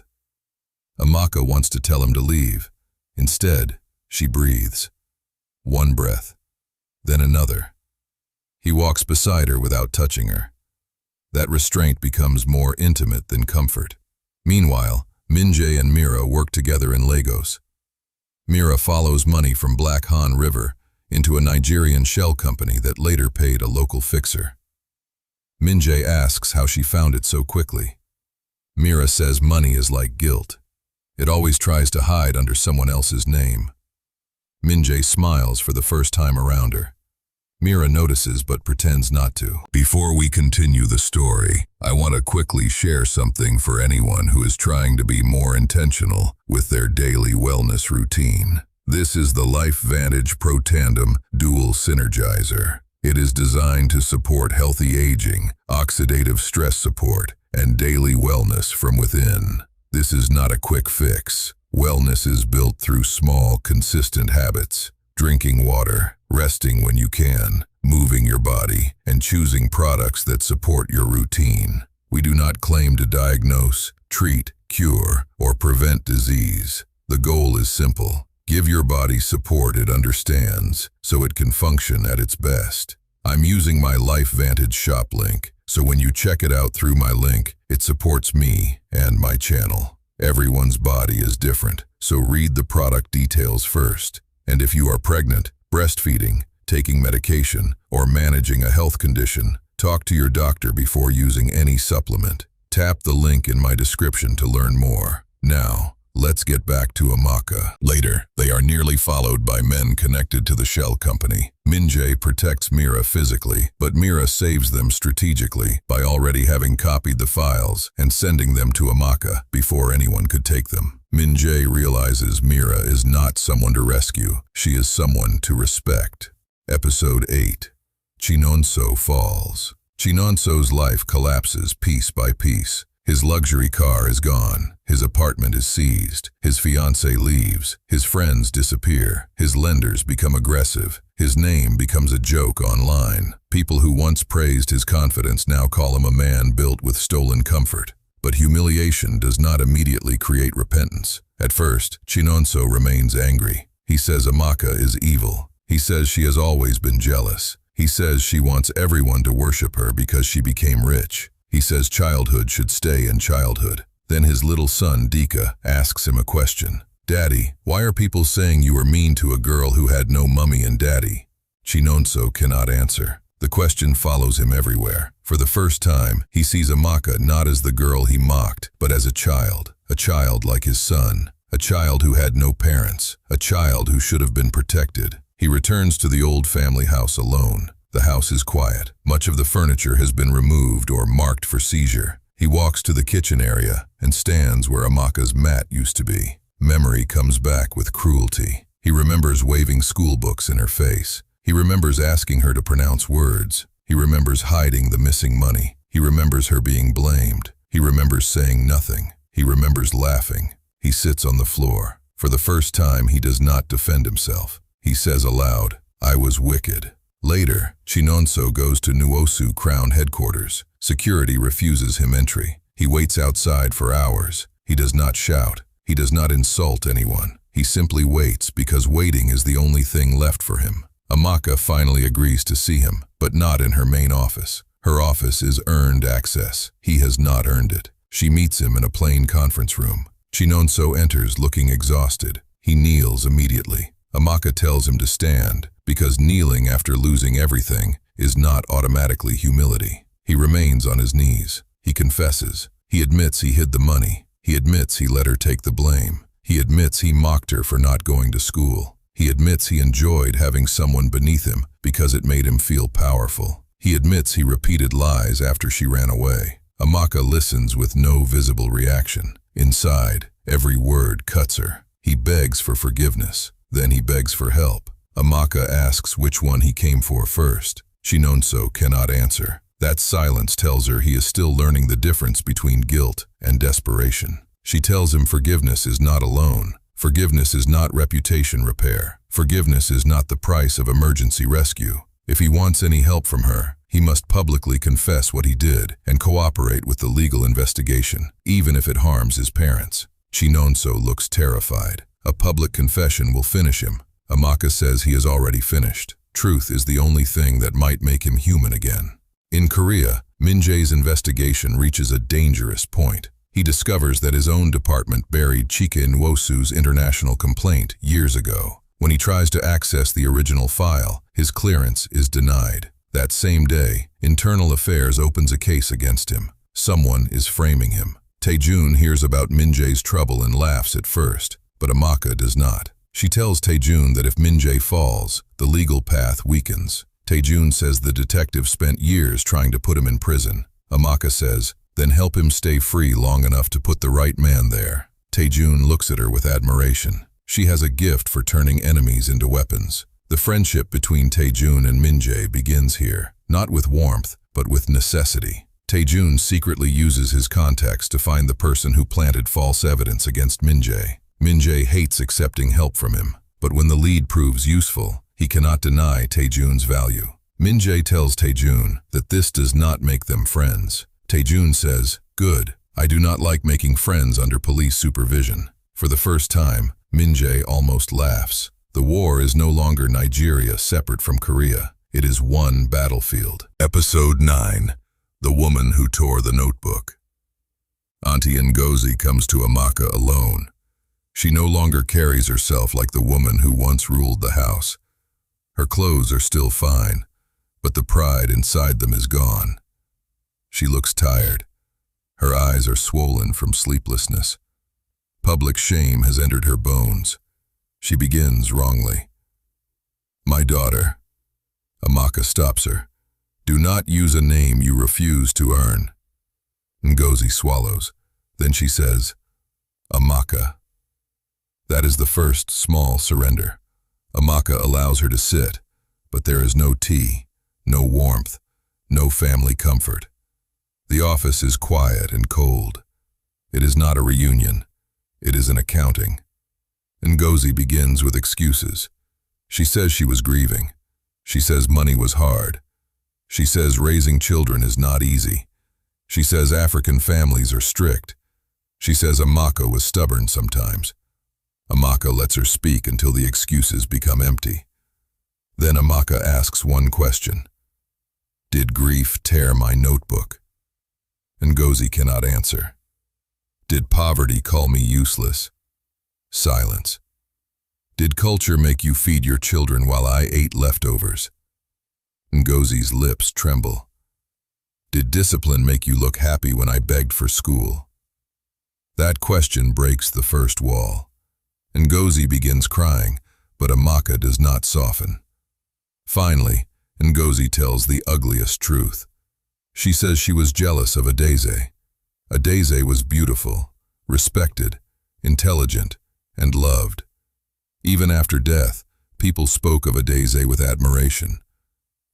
Amaka wants to tell him to leave. Instead, she breathes. One breath, then another. He walks beside her without touching her. That restraint becomes more intimate than comfort. Meanwhile, Minjae and Mira work together in Lagos. Mira follows money from Black Han River into a Nigerian shell company that later paid a local fixer. Minjae asks how she found it so quickly. Mira says money is like guilt. It always tries to hide under someone else's name. Minjae smiles for the first time around her. Mira notices but pretends not to. Before we continue the story, I want to quickly share something for anyone who is trying to be more intentional with their daily wellness routine. This is the LifeVantage Pro Tandem Dual Synergizer. It is designed to support healthy aging, oxidative stress support, and daily wellness from within. This is not a quick fix. Wellness is built through small, consistent habits. Drinking water, resting when you can, moving your body, and choosing products that support your routine. We do not claim to diagnose, treat, cure, or prevent disease. The goal is simple. Give your body support it understands, so it can function at its best. I'm using my LifeVantage shop link, so when you check it out through my link, it supports me and my channel. Everyone's body is different, so read the product details first. And if you are pregnant, breastfeeding, taking medication, or managing a health condition, talk to your doctor before using any supplement. Tap the link in my description to learn more. Now, let's get back to Amaka. Later, they are nearly followed by men connected to the shell company. Minjae protects Mira physically, but Mira saves them strategically by already having copied the files and sending them to Amaka before anyone could take them. Minjae realizes Mira is not someone to rescue, she is someone to respect. Episode 8. Chinonso falls. Chinonso's life collapses piece by piece. His luxury car is gone, his apartment is seized, his fiancée leaves, his friends disappear, his lenders become aggressive, his name becomes a joke online. People who once praised his confidence now call him a man built with stolen comfort. But humiliation does not immediately create repentance. At first, Chinonso remains angry. He says Amaka is evil. He says she has always been jealous. He says she wants everyone to worship her because she became rich. He says childhood should stay in childhood. Then his little son, Dika, asks him a question. Daddy, why are people saying you were mean to a girl who had no mummy and daddy? Chinonso cannot answer. The question follows him everywhere. For the first time, he sees Amaka not as the girl he mocked, but as a child like his son, a child who had no parents, a child who should have been protected. He returns to the old family house alone. The house is quiet. Much of the furniture has been removed or marked for seizure. He walks to the kitchen area and stands where Amaka's mat used to be. Memory comes back with cruelty. He remembers waving school books in her face. He remembers asking her to pronounce words. He remembers hiding the missing money. He remembers her being blamed. He remembers saying nothing. He remembers laughing. He sits on the floor. For the first time, he does not defend himself. He says aloud, "I was wicked." Later, Chinonso goes to Nwosu Crown headquarters. Security refuses him entry. He waits outside for hours. He does not shout. He does not insult anyone. He simply waits because waiting is the only thing left for him. Amaka finally agrees to see him, but not in her main office. Her office is earned access. He has not earned it. She meets him in a plain conference room. Chinonso enters looking exhausted. He kneels immediately. Amaka tells him to stand, because kneeling after losing everything is not automatically humility. He remains on his knees. He confesses. He admits he hid the money. He admits he let her take the blame. He admits he mocked her for not going to school. He admits he enjoyed having someone beneath him because it made him feel powerful. He admits he repeated lies after she ran away. Amaka listens with no visible reaction. Inside, every word cuts her. He begs for forgiveness. Then he begs for help. Amaka asks which one he came for first. Chinonso cannot answer. That silence tells her he is still learning the difference between guilt and desperation. She tells him forgiveness is not a loan. Forgiveness is not reputation repair. Forgiveness is not the price of emergency rescue. If he wants any help from her, he must publicly confess what he did and cooperate with the legal investigation, even if it harms his parents. Chinonso looks terrified. A public confession will finish him. Amaka says he is already finished. Truth is the only thing that might make him human again. In Korea, Minjae's investigation reaches a dangerous point. He discovers that his own department buried Chika Nwosu's international complaint years ago. When he tries to access the original file, his clearance is denied. That same day, Internal Affairs opens a case against him. Someone is framing him. Taejun hears about Minjae's trouble and laughs at first, but Amaka does not. She tells Taejun that if Minjae falls, the legal path weakens. Taejun says the detective spent years trying to put him in prison. Amaka says, then help him stay free long enough to put the right man there. Taejun looks at her with admiration. She has a gift for turning enemies into weapons. The friendship between Taejun and Minjae begins here, not with warmth, but with necessity. Taejun secretly uses his contacts to find the person who planted false evidence against Minjae. Minjae hates accepting help from him, but when the lead proves useful, he cannot deny Taejun's value. Minjae tells Taejun that this does not make them friends. Taejun says, "Good, I do not like making friends under police supervision." For the first time, Minjae almost laughs. The war is no longer Nigeria separate from Korea. It is one battlefield. Episode 9. The Woman Who Tore the Notebook. Auntie Ngozi comes to Amaka alone. She no longer carries herself like the woman who once ruled the house. Her clothes are still fine, but the pride inside them is gone. She looks tired. Her eyes are swollen from sleeplessness. Public shame has entered her bones. She begins wrongly. "My daughter." Amaka stops her. "Do not use a name you refuse to earn." Ngozi swallows. Then she says, "Amaka." That is the first small surrender. Amaka allows her to sit, but there is no tea, no warmth, no family comfort. The office is quiet and cold. It is not a reunion. It is an accounting. Ngozi begins with excuses. She says she was grieving. She says money was hard. She says raising children is not easy. She says African families are strict. She says Amaka was stubborn sometimes. Amaka lets her speak until the excuses become empty. Then Amaka asks one question. "Did grief tear my notebook?" Ngozi cannot answer. "Did poverty call me useless?" Silence. "Did culture make you feed your children while I ate leftovers?" Ngozi's lips tremble. "Did discipline make you look happy when I begged for school?" That question breaks the first wall. Ngozi begins crying, but Amaka does not soften. Finally, Ngozi tells the ugliest truth. She says she was jealous of Adeze. Adeze was beautiful, respected, intelligent, and loved. Even after death, people spoke of Adeze with admiration.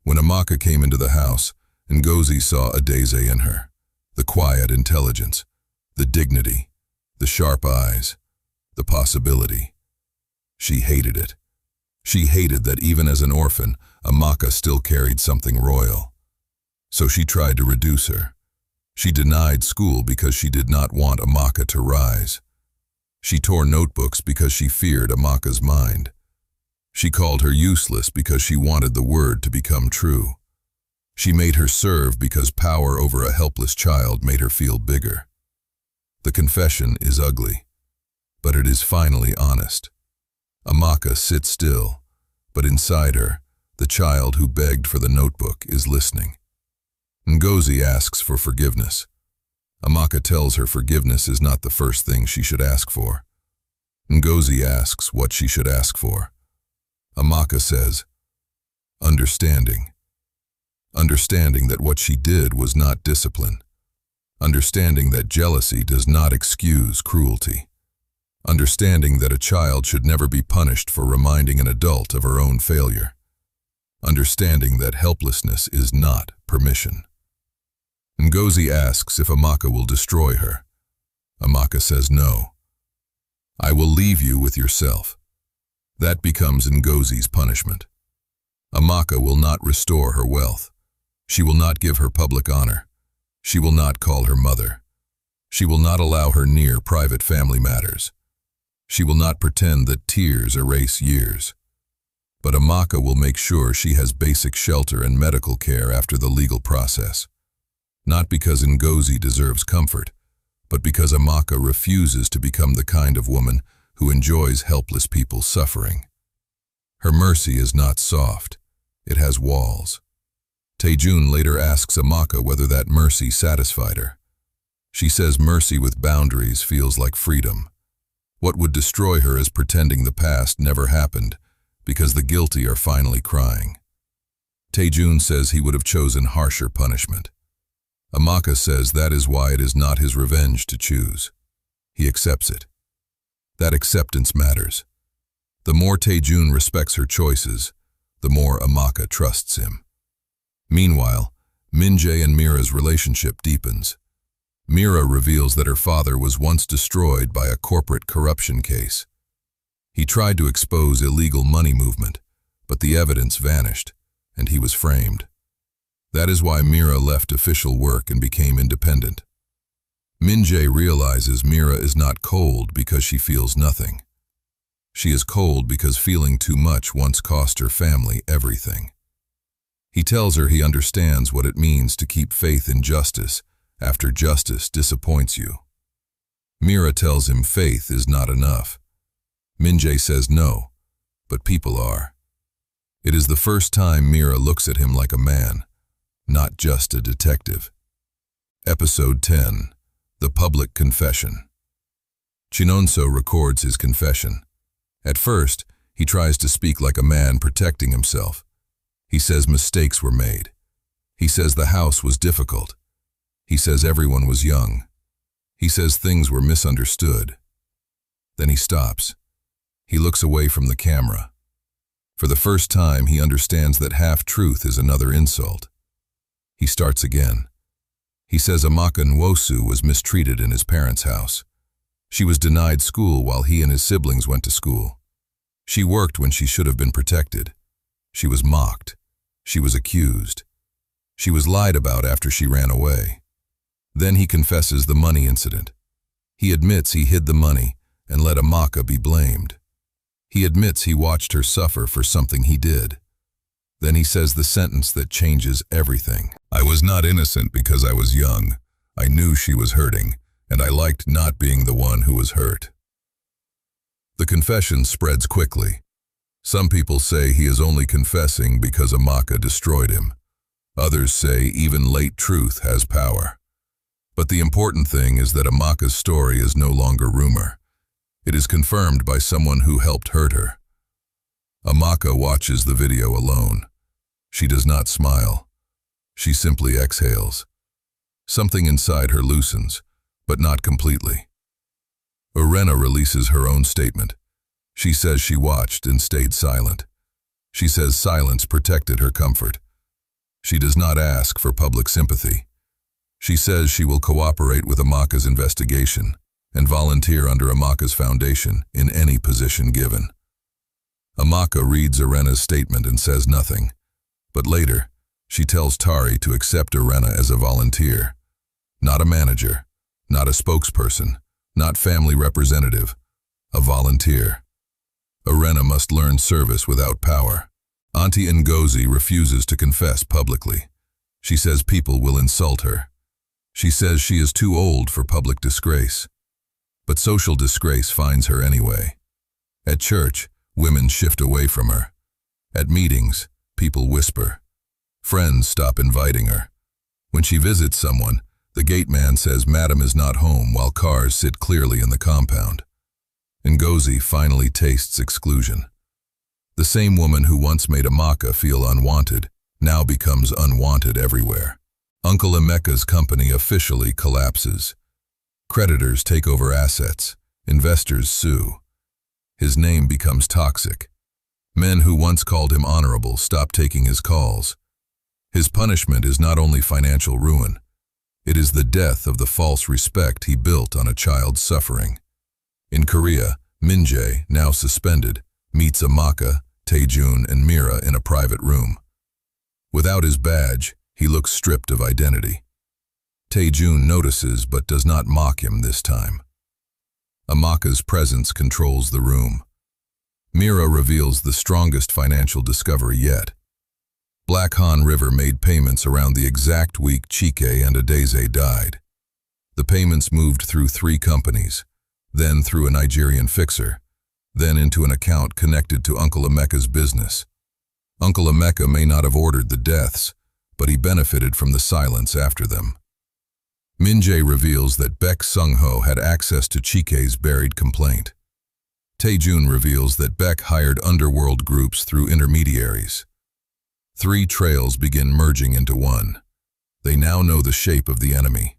When Amaka came into the house, Ngozi saw Adeze in her. The quiet intelligence, the dignity, the sharp eyes, the possibility. She hated it. She hated that even as an orphan, Amaka still carried something royal. So she tried to reduce her. She denied school because she did not want Amaka to rise. She tore notebooks because she feared Amaka's mind. She called her useless because she wanted the word to become true. She made her serve because power over a helpless child made her feel bigger. The confession is ugly, but it is finally honest. Amaka sits still, but inside her, the child who begged for the notebook is listening. Ngozi asks for forgiveness. Amaka tells her forgiveness is not the first thing she should ask for. Ngozi asks what she should ask for. Amaka says, understanding. Understanding that what she did was not discipline. Understanding that jealousy does not excuse cruelty. Understanding that a child should never be punished for reminding an adult of her own failure. Understanding that helplessness is not permission. Ngozi asks if Amaka will destroy her. Amaka says no. I will leave you with yourself. That becomes Ngozi's punishment. Amaka will not restore her wealth. She will not give her public honor. She will not call her mother. She will not allow her near private family matters. She will not pretend that tears erase years. But Amaka will make sure she has basic shelter and medical care after the legal process. Not because Ngozi deserves comfort, but because Amaka refuses to become the kind of woman who enjoys helpless people suffering. Her mercy is not soft, it has walls. Taejun later asks Amaka whether that mercy satisfied her. She says mercy with boundaries feels like freedom. What would destroy her is pretending the past never happened, because the guilty are finally crying. Taejun says he would have chosen harsher punishment. Amaka says that is why it is not his revenge to choose. He accepts it. That acceptance matters. The more Taejun respects her choices, the more Amaka trusts him. Meanwhile, Minjae and Mira's relationship deepens. Mira reveals that her father was once destroyed by a corporate corruption case. He tried to expose illegal money movement, but the evidence vanished, and he was framed. That is why Mira left official work and became independent. Minjae realizes Mira is not cold because she feels nothing. She is cold because feeling too much once cost her family everything. He tells her he understands what it means to keep faith in justice after justice disappoints you. Mira tells him faith is not enough. Minjae says no, but people are. It is the first time Mira looks at him like a man, not just a detective. Episode 10. The Public Confession. Chinonso records his confession. At first, he tries to speak like a man protecting himself. He says mistakes were made. He says the house was difficult. He says everyone was young. He says things were misunderstood. Then he stops. He looks away from the camera. For the first time, he understands that half-truth is another insult. He starts again. He says Amaka Nwosu was mistreated in his parents' house. She was denied school while he and his siblings went to school. She worked when she should have been protected. She was mocked. She was accused. She was lied about after she ran away. Then he confesses the money incident. He admits he hid the money and let Amaka be blamed. He admits he watched her suffer for something he did. Then he says the sentence that changes everything. I was not innocent because I was young. I knew she was hurting, and I liked not being the one who was hurt. The confession spreads quickly. Some people say he is only confessing because Amaka destroyed him. Others say even late truth has power. But the important thing is that Amaka's story is no longer rumor. It is confirmed by someone who helped hurt her. Amaka watches the video alone. She does not smile. She simply exhales. Something inside her loosens, but not completely. Urena releases her own statement. She says she watched and stayed silent. She says silence protected her comfort. She does not ask for public sympathy. She says she will cooperate with Amaka's investigation and volunteer under Amaka's foundation in any position given. Amaka reads Urena's statement and says nothing, but later, she tells Tari to accept Urena as a volunteer. Not a manager, not a spokesperson, not family representative, a volunteer. Urena must learn service without power. Auntie Ngozi refuses to confess publicly. She says people will insult her. She says she is too old for public disgrace. But social disgrace finds her anyway. At church, women shift away from her. At meetings, people whisper. Friends stop inviting her. When she visits someone, the gate man says Madam is not home while cars sit clearly in the compound. Ngozi finally tastes exclusion. The same woman who once made Amaka feel unwanted now becomes unwanted everywhere. Uncle Emeka's company officially collapses. Creditors take over assets. Investors sue. His name becomes toxic. Men who once called him honorable stop taking his calls. His punishment is not only financial ruin. It is the death of the false respect he built on a child's suffering. In Korea, Minjae, now suspended, meets Amaka, Taejun, and Mira in a private room. Without his badge, he looks stripped of identity. Taejun notices but does not mock him this time. Amaka's presence controls the room. Mira reveals the strongest financial discovery yet. Black Han River made payments around the exact week Chike and Adeze died. The payments moved through 3 companies, then through a Nigerian fixer, then into an account connected to Uncle Amaka's business. Uncle Amaka may not have ordered the deaths, but he benefited from the silence after them. Minjae reveals that Baek Sungho had access to Chike's buried complaint. Taejun reveals that Baek hired underworld groups through intermediaries. 3 trails begin merging into one. They now know the shape of the enemy.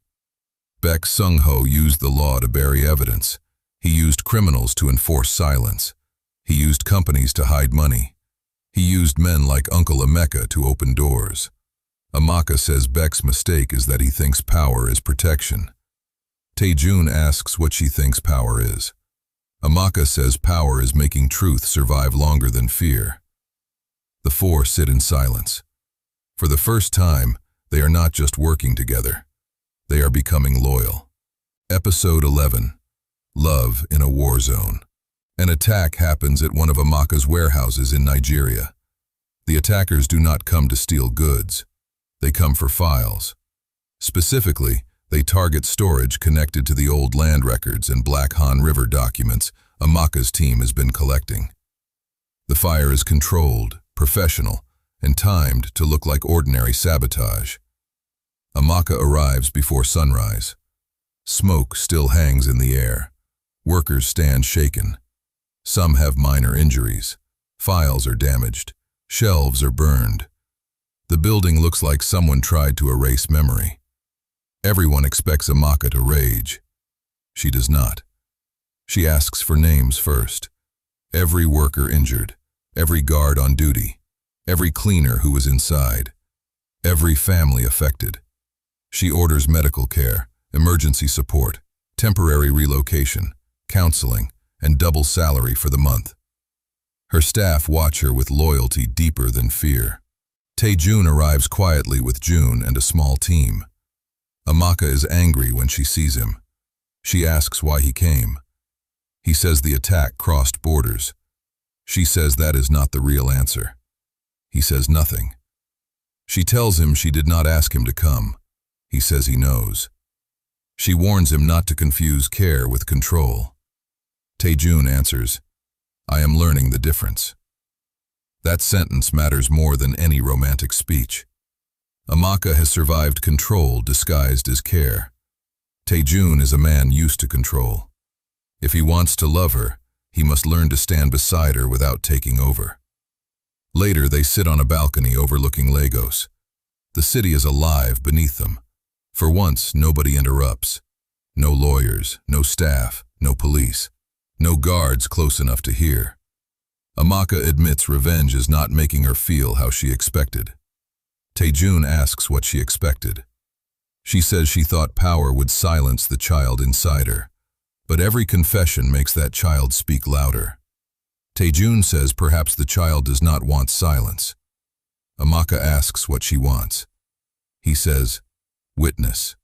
Baek Sungho used the law to bury evidence. He used criminals to enforce silence. He used companies to hide money. He used men like Uncle Amaka to open doors. Amaka says Baek's mistake is that he thinks power is protection. Taejun asks what she thinks power is. Amaka says power is making truth survive longer than fear. The 4 sit in silence. For the first time, they are not just working together. They are becoming loyal. Episode 11. Love in a War Zone. An attack happens at one of Amaka's warehouses in Nigeria. The attackers do not come to steal goods. They come for files. Specifically, they target storage connected to the old land records and Black Han River documents Amaka's team has been collecting. The fire is controlled, professional, and timed to look like ordinary sabotage. Amaka arrives before sunrise. Smoke still hangs in the air. Workers stand shaken. Some have minor injuries. Files are damaged. Shelves are burned. The building looks like someone tried to erase memory. Everyone expects Amaka to rage. She does not. She asks for names first. Every worker injured, every guard on duty, every cleaner who was inside, every family affected. She orders medical care, emergency support, temporary relocation, counseling, and double salary for the month. Her staff watch her with loyalty deeper than fear. Taejun arrives quietly with June and a small team. Amaka is angry when she sees him. She asks why he came. He says the attack crossed borders. She says that is not the real answer. He says nothing. She tells him she did not ask him to come. He says he knows. She warns him not to confuse care with control. Taejun answers, "I am learning the difference." That sentence matters more than any romantic speech. Amaka has survived control disguised as care. Taejun is a man used to control. If he wants to love her, he must learn to stand beside her without taking over. Later, they sit on a balcony overlooking Lagos. The city is alive beneath them. For once, nobody interrupts. No lawyers, no staff, no police, no guards close enough to hear. Amaka admits revenge is not making her feel how she expected. Taejun asks what she expected. She says she thought power would silence the child inside her, but every confession makes that child speak louder. Taejun says perhaps the child does not want silence. Amaka asks what she wants. He says, "Witness."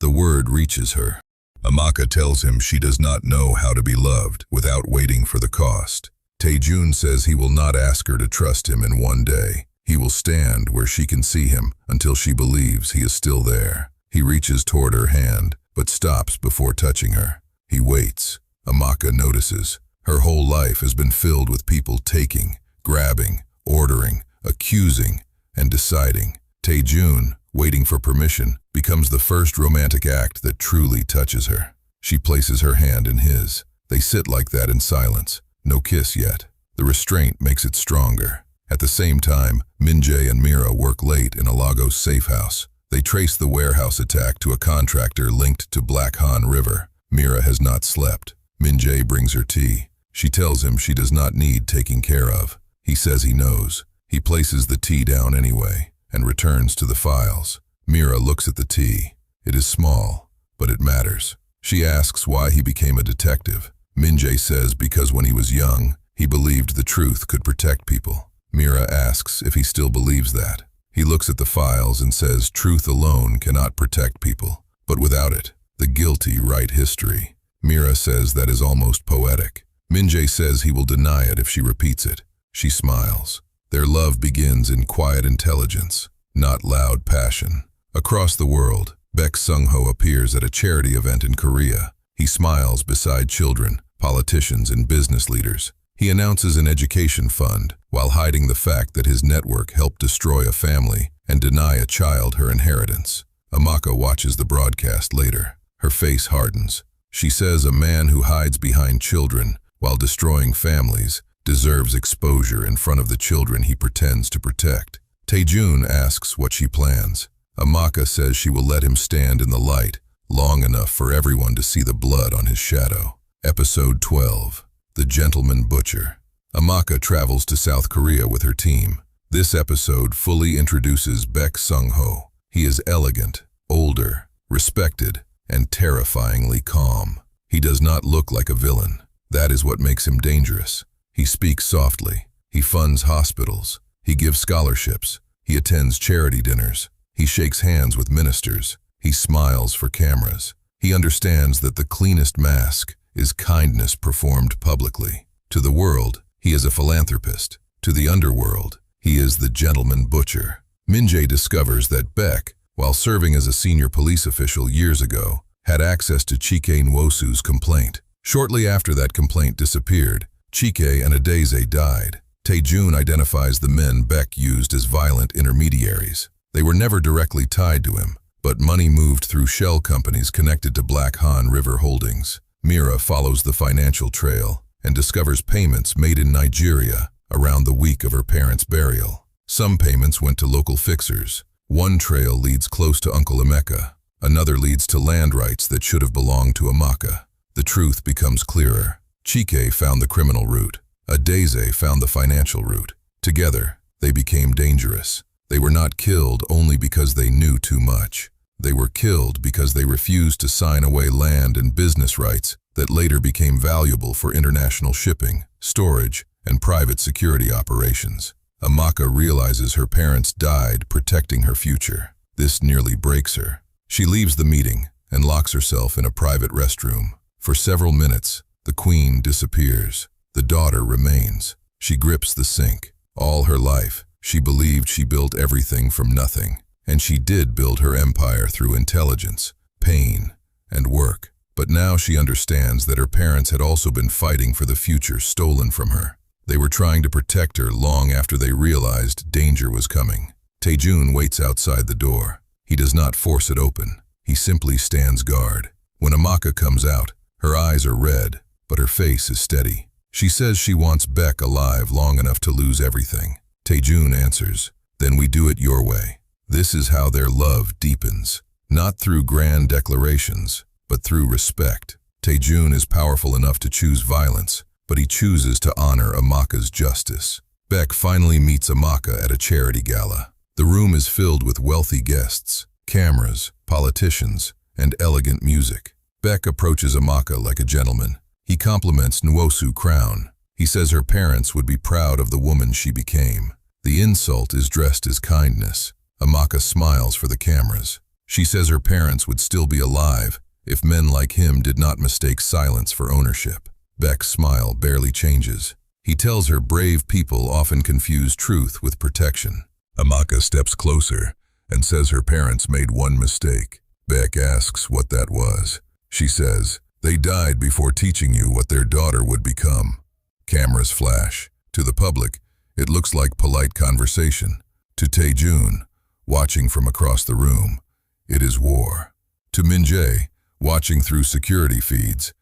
The word reaches her. Amaka tells him she does not know how to be loved without waiting for the cost. Taejun says he will not ask her to trust him in one day. He will stand where she can see him until she believes he is still there. He reaches toward her hand, but stops before touching her. He waits. Amaka notices. Her whole life has been filled with people taking, grabbing, ordering, accusing, and deciding. Taejun, waiting for permission, becomes the first romantic act that truly touches her. She places her hand in his. They sit like that in silence. No kiss yet. The restraint makes it stronger. At the same time, Minjae and Mira work late in a Lagos safe house. They trace the warehouse attack to a contractor linked to Black Han River. Mira has not slept. Minjae brings her tea. She tells him she does not need taking care of. He says he knows. He places the tea down anyway and returns to the files. Mira looks at the tea. It is small, but it matters. She asks why he became a detective. Minjae says because when he was young, he believed the truth could protect people. Mira asks if he still believes that. He looks at the files and says truth alone cannot protect people. But without it, the guilty write history. Mira says that is almost poetic. Minjae says he will deny it if she repeats it. She smiles. Their love begins in quiet intelligence, not loud passion. Across the world, Baek Sungho appears at a charity event in Korea. He smiles beside children, politicians, and business leaders. He announces an education fund while hiding the fact that his network helped destroy a family and deny a child her inheritance. Amaka watches the broadcast later. Her face hardens. She says a man who hides behind children while destroying families deserves exposure in front of the children he pretends to protect. Taejun asks what she plans. Amaka says she will let him stand in the light long enough for everyone to see the blood on his shadow. Episode 12. The Gentleman Butcher. Amaka travels to South Korea with her team. This episode fully introduces Baek Sungho. He is elegant, older, respected, and terrifyingly calm. He does not look like a villain. That is what makes him dangerous. He speaks softly. He funds hospitals. He gives scholarships. He attends charity dinners. He shakes hands with ministers. He smiles for cameras. He understands that the cleanest mask is kindness performed publicly. To the world, he is a philanthropist. To the underworld, he is the gentleman butcher. Minjae discovers that Baek, while serving as a senior police official years ago, had access to Chike Nwosu's complaint. Shortly after that complaint disappeared, Chike and Adeze died. Taejun identifies the men Baek used as violent intermediaries. They were never directly tied to him, but money moved through shell companies connected to Black Han River Holdings. Mira follows the financial trail and discovers payments made in Nigeria around the week of her parents' burial. Some payments went to local fixers. One trail leads close to Uncle Emeka. Another leads to land rights that should have belonged to Amaka. The truth becomes clearer. Chike found the criminal route. Adeze found the financial route. Together, they became dangerous. They were not killed only because they knew too much. They were killed because they refused to sign away land and business rights that later became valuable for international shipping, storage, and private security operations. Amaka realizes her parents died protecting her future. This nearly breaks her. She leaves the meeting and locks herself in a private restroom. For several minutes, the queen disappears. The daughter remains. She grips the sink. All her life, she believed she built everything from nothing. And she did build her empire through intelligence, pain, and work. But now she understands that her parents had also been fighting for the future stolen from her. They were trying to protect her long after they realized danger was coming. Taejun waits outside the door. He does not force it open. He simply stands guard. When Amaka comes out, her eyes are red, but her face is steady. She says she wants Baek alive long enough to lose everything. Taejun answers, "Then we do it your way." This is how their love deepens, not through grand declarations, but through respect. Taejun is powerful enough to choose violence, but he chooses to honor Amaka's justice. Baek finally meets Amaka at a charity gala. The room is filled with wealthy guests, cameras, politicians, and elegant music. Baek approaches Amaka like a gentleman. He compliments Nwosu Crown. He says her parents would be proud of the woman she became. The insult is dressed as kindness. Amaka smiles for the cameras. She says her parents would still be alive if men like him did not mistake silence for ownership. Baek's smile barely changes. He tells her brave people often confuse truth with protection. Amaka steps closer and says her parents made one mistake. Baek asks what that was. She says, "They died before teaching you what their daughter would become." Cameras flash. To the public, it looks like polite conversation. To Taejun, watching from across the room, it is war. To Minjae, watching through security feeds,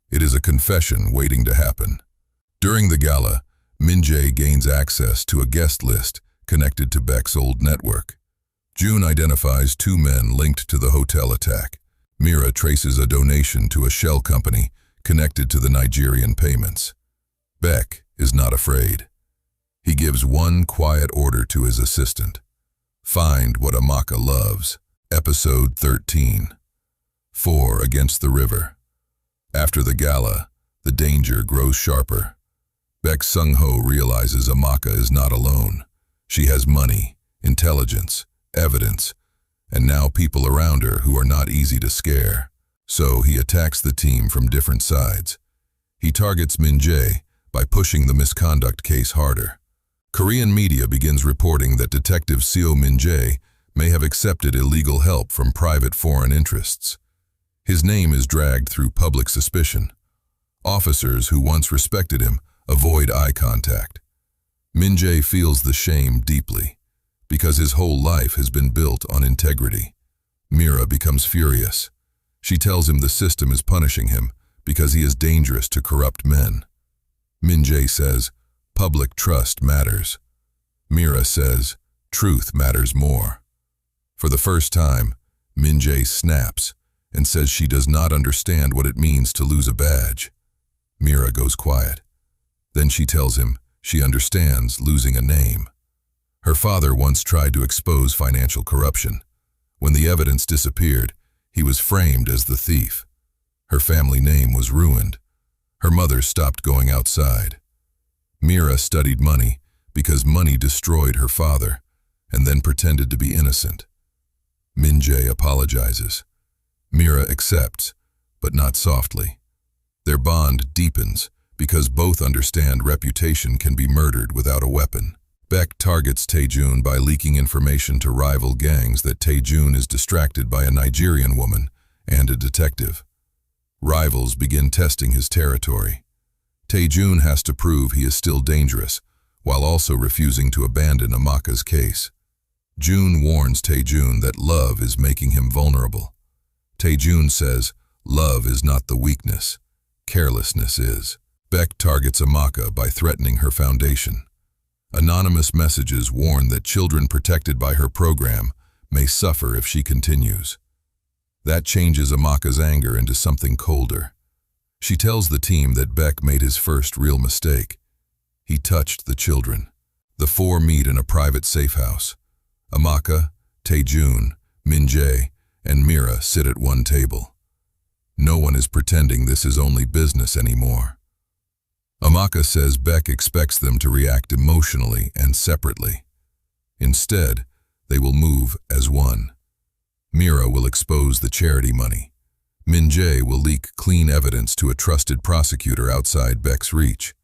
it is a confession waiting to happen. During the gala, Minjae gains access to a guest list connected to Baek's old network. June identifies two men linked to the hotel attack. Mira traces a donation to a shell company connected to the Nigerian payments. Baek is not afraid. He gives one quiet order to his assistant. Find what Amaka loves. Episode 13. 4 Against the River. After the gala, the danger grows sharper. Baek Sungho realizes Amaka is not alone. She has money, intelligence, evidence, and now people around her who are not easy to scare. So he attacks the team from different sides. He targets Minjae by pushing the misconduct case harder. Korean media begins reporting that Detective Seo Minjae may have accepted illegal help from private foreign interests. His name is dragged through public suspicion. Officers who once respected him avoid eye contact. Minjae feels the shame deeply, because his whole life has been built on integrity. Mira becomes furious. She tells him the system is punishing him because he is dangerous to corrupt men. Minjae says, public trust matters. Mira says, truth matters more. For the first time, Minjae snaps and says she does not understand what it means to lose a badge. Mira goes quiet. Then she tells him she understands losing a name. Her father once tried to expose financial corruption. When the evidence disappeared, he was framed as the thief. Her family name was ruined. Her mother stopped going outside. Mira studied money because money destroyed her father, and then pretended to be innocent. Minjae apologizes. Mira accepts, but not softly. Their bond deepens because both understand reputation can be murdered without a weapon. Baek targets Taejun by leaking information to rival gangs that Taejun is distracted by a Nigerian woman and a detective. Rivals begin testing his territory. Taejun has to prove he is still dangerous, while also refusing to abandon Amaka's case. Jun warns Taejun that love is making him vulnerable. Taejun says, love is not the weakness, carelessness is. Baek targets Amaka by threatening her foundation. Anonymous messages warn that children protected by her program may suffer if she continues. That changes Amaka's anger into something colder. She tells the team that Baek made his first real mistake. He touched the children. The four meet in a private safe house. Amaka, Taejun, Minjae, and Mira sit at one table. No one is pretending this is only business anymore. Amaka says Baek expects them to react emotionally and separately. Instead, they will move as one. Mira will expose the charity money. Minjae will leak clean evidence to a trusted prosecutor outside Baek's reach.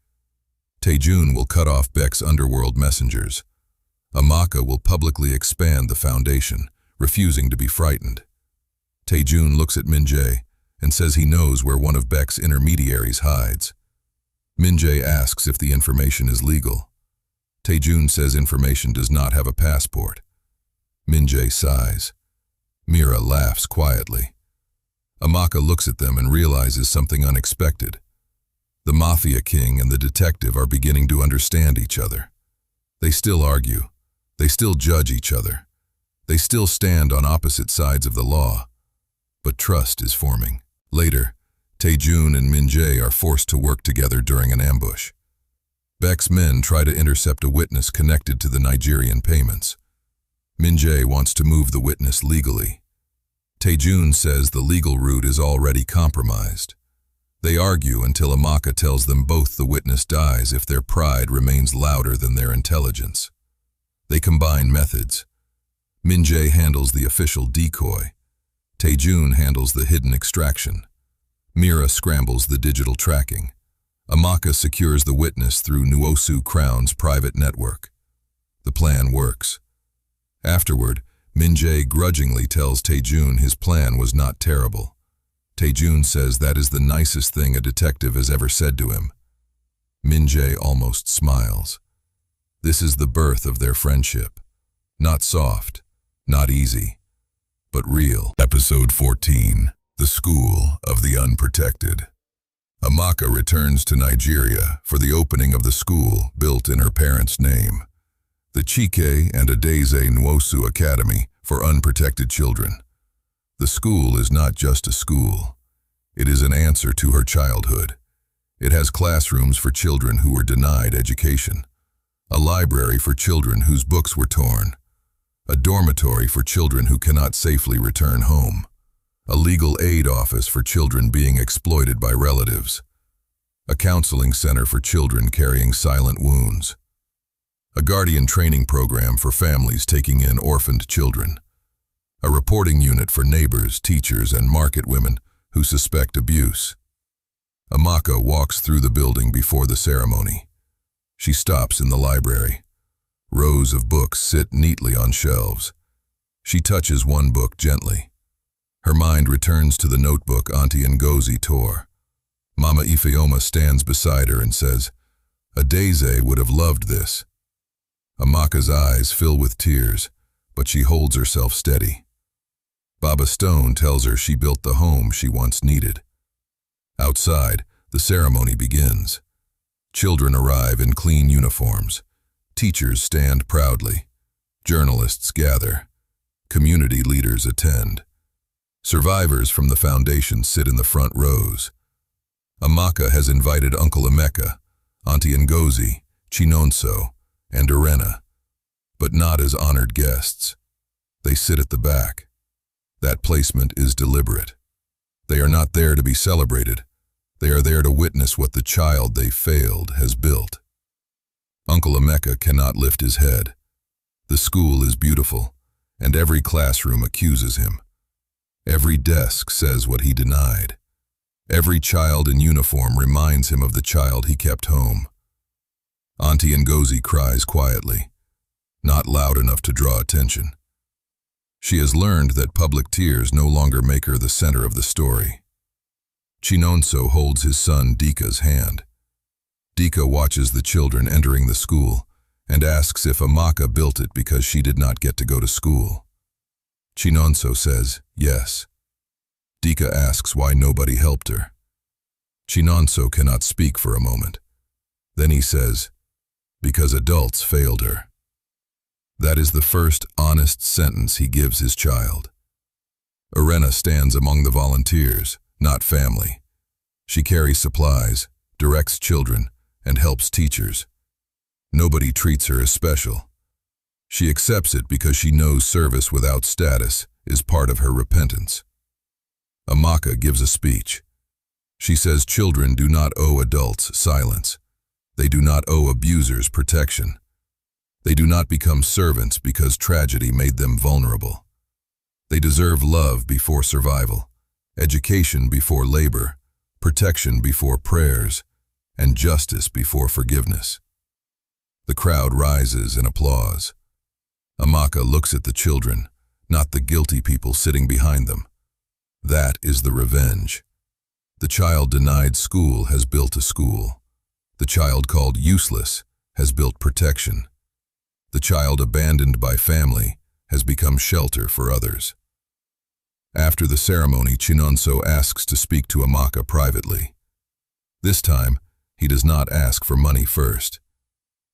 Taejun will cut off Baek's underworld messengers. Amaka will publicly expand the foundation, refusing to be frightened. Taejun looks at Minjae and says he knows where one of Baek's intermediaries hides. Minjae asks if the information is legal. Taejun says information does not have a passport. Minjae sighs. Mira laughs quietly. Amaka looks at them and realizes something unexpected. The Mafia king and the detective are beginning to understand each other. They still argue. They still judge each other. They still stand on opposite sides of the law. But trust is forming. Later, Taejun and Minjae are forced to work together during an ambush. Baek's men try to intercept a witness connected to the Nigerian payments. Minjae wants to move the witness legally. Taejun says the legal route is already compromised. They argue until Amaka tells them both the witness dies if their pride remains louder than their intelligence. They combine methods. Minjae handles the official decoy. Taejun handles the hidden extraction. Mira scrambles the digital tracking. Amaka secures the witness through Nwosu Crown's private network. The plan works. Afterward, Minjae grudgingly tells Taejun his plan was not terrible. Taejun says that is the nicest thing a detective has ever said to him. Minjae almost smiles. This is the birth of their friendship. Not soft, not easy, but real. Episode 14, The School of the Unprotected. Amaka returns to Nigeria for the opening of the school built in her parents' name, the Chike and Adaeze Nwosu Academy for Unprotected Children. The school is not just a school. It is an answer to her childhood. It has classrooms for children who were denied education, a library for children whose books were torn, a dormitory for children who cannot safely return home, a legal aid office for children being exploited by relatives, a counseling center for children carrying silent wounds, a guardian training program for families taking in orphaned children, a reporting unit for neighbors, teachers, and market women who suspect abuse. Amaka walks through the building before the ceremony. She stops in the library. Rows of books sit neatly on shelves. She touches one book gently. Her mind returns to the notebook Auntie Ngozi tore. Mama Ifeoma stands beside her and says, "Adeze would have loved this." Amaka's eyes fill with tears, but she holds herself steady. Baba Stone tells her she built the home she once needed. Outside, the ceremony begins. Children arrive in clean uniforms. Teachers stand proudly. Journalists gather. Community leaders attend. Survivors from the foundation sit in the front rows. Amaka has invited Uncle Emeka, Auntie Ngozi, Chinonso, and Irena, but not as honored guests. They sit at the back. That placement is deliberate. They are not there to be celebrated. They are there to witness what the child they failed has built. Uncle Emeka cannot lift his head. The school is beautiful, and every classroom accuses him. Every desk says what he denied. Every child in uniform reminds him of the child he kept home. Auntie Ngozi cries quietly, not loud enough to draw attention. She has learned that public tears no longer make her the center of the story. Chinonso holds his son Dika's hand. Dika watches the children entering the school and asks if Amaka built it because she did not get to go to school. Chinonso says, yes. Dika asks why nobody helped her. Chinonso cannot speak for a moment. Then he says, because adults failed her. That is the first honest sentence he gives his child. Irena stands among the volunteers, not family. She carries supplies, directs children, and helps teachers. Nobody treats her as special. She accepts it because she knows service without status is part of her repentance. Amaka gives a speech. She says children do not owe adults silence. They do not owe abusers protection. They do not become servants because tragedy made them vulnerable. They deserve love before survival, education before labor, protection before prayers, and justice before forgiveness. The crowd rises in applause. Amaka looks at the children, not the guilty people sitting behind them. That is the revenge. The child denied school has built a school. The child called useless has built protection. The child abandoned by family has become shelter for others. After the ceremony, Chinonso asks to speak to Amaka privately. This time, he does not ask for money first.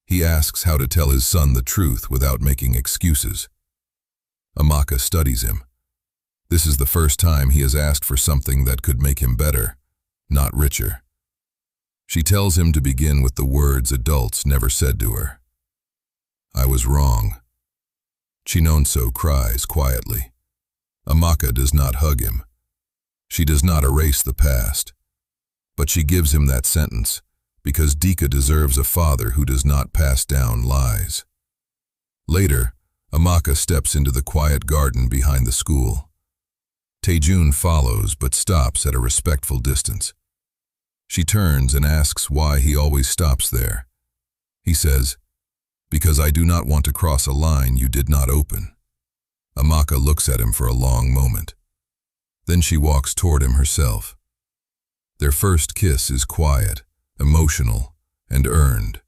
He asks how to tell his son the truth without making excuses. Amaka studies him. This is the first time he has asked for something that could make him better, not richer. She tells him to begin with the words adults never said to her. I was wrong. Chinonso cries quietly. Amaka does not hug him. She does not erase the past. But she gives him that sentence because Dika deserves a father who does not pass down lies. Later, Amaka steps into the quiet garden behind the school. Taejun follows but stops at a respectful distance. She turns and asks why he always stops there. He says, because I do not want to cross a line you did not open. Amaka looks at him for a long moment. Then she walks toward him herself. Their first kiss is quiet, emotional, and earned.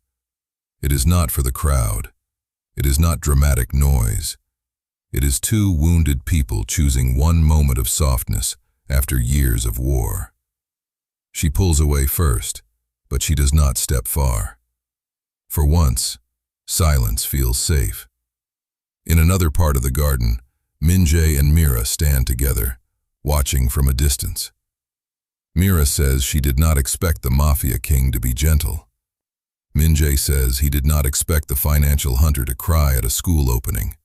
It is not for the crowd. It is not dramatic noise. It is two wounded people choosing one moment of softness after years of war. She pulls away first, but she does not step far. For once, silence feels safe. In another part of the garden, Minjae and Mira stand together, watching from a distance. Mira says she did not expect the Mafia king to be gentle. Minjae says he did not expect the financial hunter to cry at a school opening.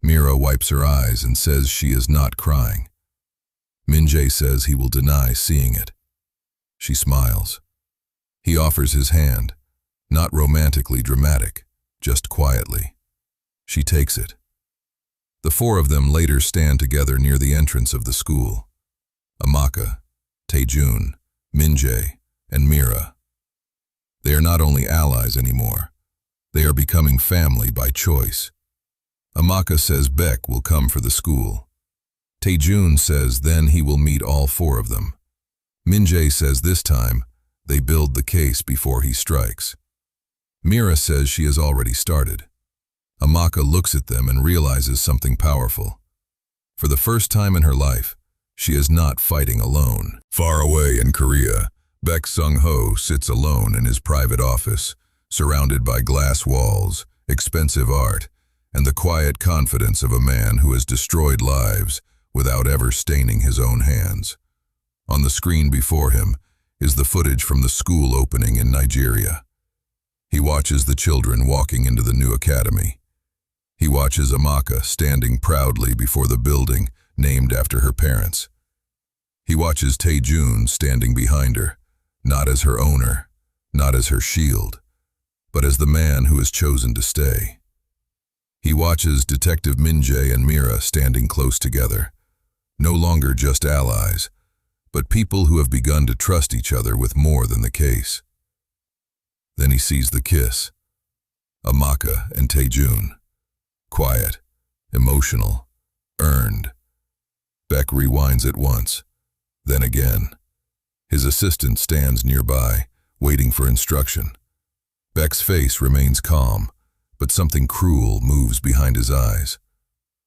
Mira wipes her eyes and says she is not crying. Minjae says he will deny seeing it. She smiles. He offers his hand, not romantically dramatic, just quietly. She takes it. The four of them later stand together near the entrance of the school. Amaka, Taejun, Minjae, and Mira. They are not only allies anymore, they are becoming family by choice. Amaka says Baek will come for the school. Taejun says then he will meet all four of them. Minjae says this time they build the case before he strikes. Mira says she has already started. Amaka looks at them and realizes something powerful. For the first time in her life, she is not fighting alone. Far away in Korea, Baek Sungho sits alone in his private office, surrounded by glass walls, expensive art, and the quiet confidence of a man who has destroyed lives without ever staining his own hands. On the screen before him is the footage from the school opening in Nigeria. He watches the children walking into the new academy. He watches Amaka standing proudly before the building named after her parents. He watches Taejun standing behind her, not as her owner, not as her shield, but as the man who has chosen to stay. He watches Detective Minjae and Mira standing close together, no longer just allies, but people who have begun to trust each other with more than the case. Then he sees the kiss. Amaka and Taejun. Quiet, emotional, earned. Baek rewinds it once, then again. His assistant stands nearby, waiting for instruction. Baek's face remains calm, but something cruel moves behind his eyes.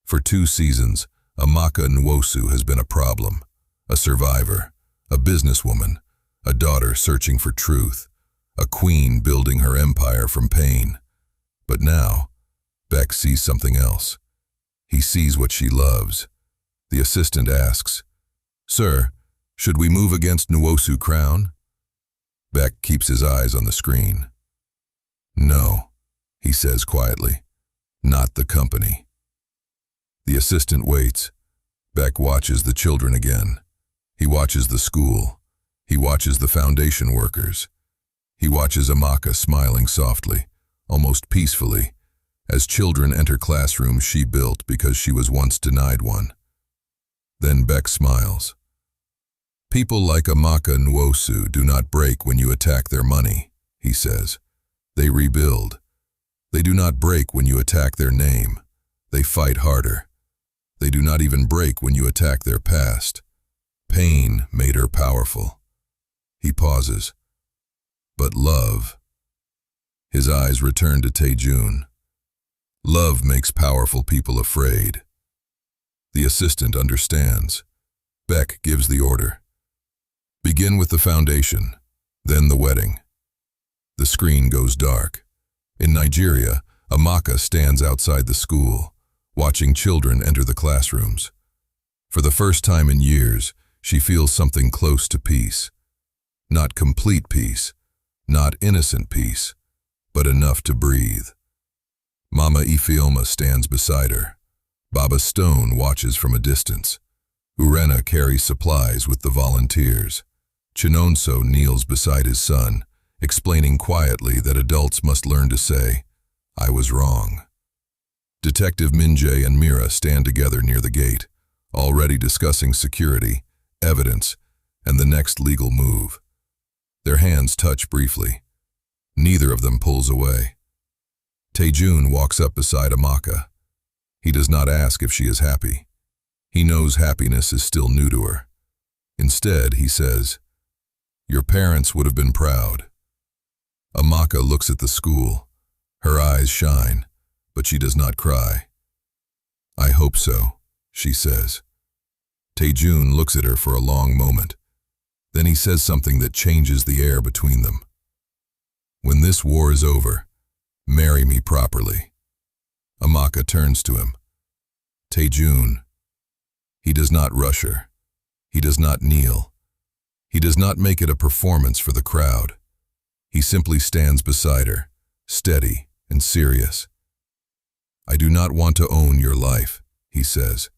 For 2 seasons, Amaka Nwosu has been a problem, a survivor, a businesswoman, a daughter searching for truth, a queen building her empire from pain. But now, Baek sees something else. He sees what she loves. The assistant asks, "Sir, should we move against Nwosu Crown?" Baek keeps his eyes on the screen. "No," he says quietly, "not the company." The assistant waits. Baek watches the children again. He watches the school. He watches the foundation workers. He watches Amaka smiling softly, almost peacefully, as children enter classrooms she built because she was once denied one. Then Baek smiles. "People like Amaka Nwosu do not break when you attack their money," he says. "They rebuild. They do not break when you attack their name. They fight harder. They do not even break when you attack their past. Pain made her powerful." He pauses. "But love." His eyes return to Taejun. "Love makes powerful people afraid." The assistant understands. Baek gives the order. "Begin with the foundation, then the wedding." The screen goes dark. In Nigeria, Amaka stands outside the school, watching children enter the classrooms. For the first time in years, she feels something close to peace. Not complete peace, not innocent peace, but enough to breathe. Mama Ifeoma stands beside her. Baba Stone watches from a distance. Urena carries supplies with the volunteers. Chinonso kneels beside his son, explaining quietly that adults must learn to say, "I was wrong." Detective Minjae and Mira stand together near the gate, already discussing security, evidence, and the next legal move. Their hands touch briefly. Neither of them pulls away. Taejun walks up beside Amaka. He does not ask if she is happy. He knows happiness is still new to her. Instead, he says, "Your parents would have been proud." Amaka looks at the school. Her eyes shine, but she does not cry. "I hope so," she says. Taejun looks at her for a long moment. Then he says something that changes the air between them. "When this war is over, marry me properly." Amaka turns to him. "Taejun." He does not rush her. He does not kneel. He does not make it a performance for the crowd. He simply stands beside her, steady and serious. "I do not want to own your life," he says.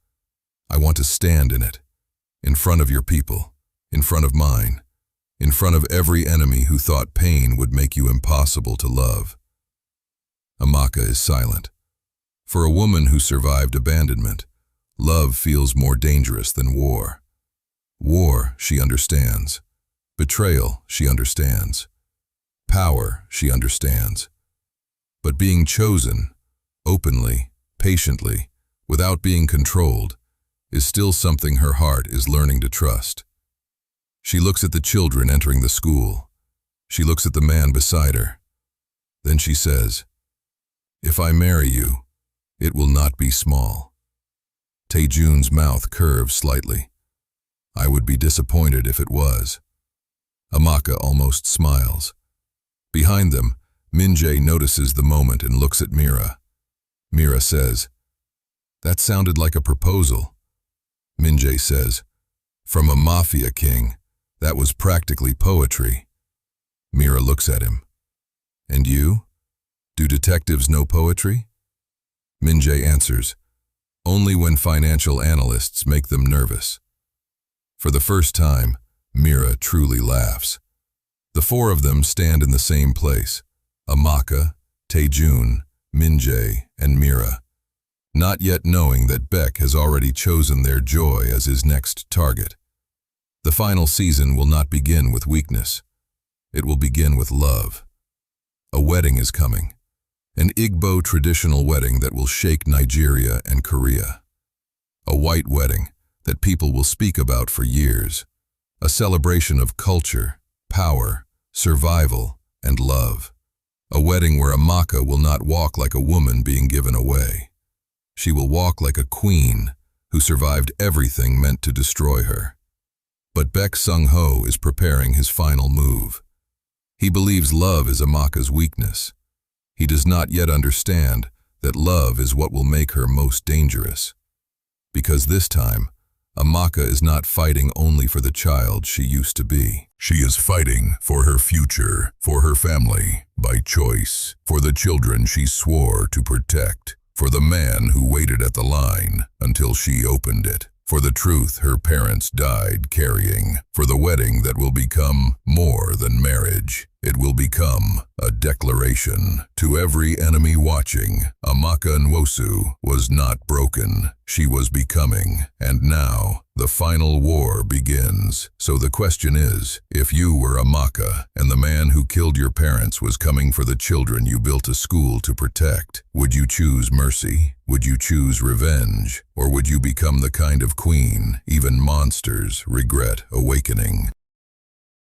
"I want to stand in it, in front of your people, in front of mine, in front of every enemy who thought pain would make you impossible to love." Amaka is silent. For a woman who survived abandonment, love feels more dangerous than war. War, she understands. Betrayal, she understands. Power, she understands. But being chosen, openly, patiently, without being controlled, is still something her heart is learning to trust. She looks at the children entering the school. She looks at the man beside her. Then she says, "If I marry you, it will not be small." Taejun's mouth curves slightly. "I would be disappointed if it was." Amaka almost smiles. Behind them, Minjae notices the moment and looks at Mira. Mira says, "That sounded like a proposal." Minjae says, "From a Mafia king, that was practically poetry." Mira looks at him. "And you? Do detectives know poetry?" Minjae answers, "Only when financial analysts make them nervous." For the first time, Mira truly laughs. The four of them stand in the same place: Amaka, Taejun, Minjae, and Mira, not yet knowing that Baek has already chosen their joy as his next target. The final season will not begin with weakness. It will begin with love. A wedding is coming. An Igbo traditional wedding that will shake Nigeria and Korea. A white wedding that people will speak about for years. A celebration of culture, power, survival, and love. A wedding where Amaka will not walk like a woman being given away. She will walk like a queen who survived everything meant to destroy her. But Baek Sungho is preparing his final move. He believes love is Amaka's weakness. He does not yet understand that love is what will make her most dangerous. Because this time, Amaka is not fighting only for the child she used to be. She is fighting for her future, for her family, by choice, for the children she swore to protect, for the man who waited at the line until she opened it, for the truth her parents died carrying, for the wedding that will become more than marriage. It will become a declaration to every enemy watching. Amaka Nwosu was not broken. She was becoming. And now, the final war begins. So the question is, if you were Amaka and the man who killed your parents was coming for the children you built a school to protect, would you choose mercy? Would you choose revenge? Or would you become the kind of queen even monsters regret awakening?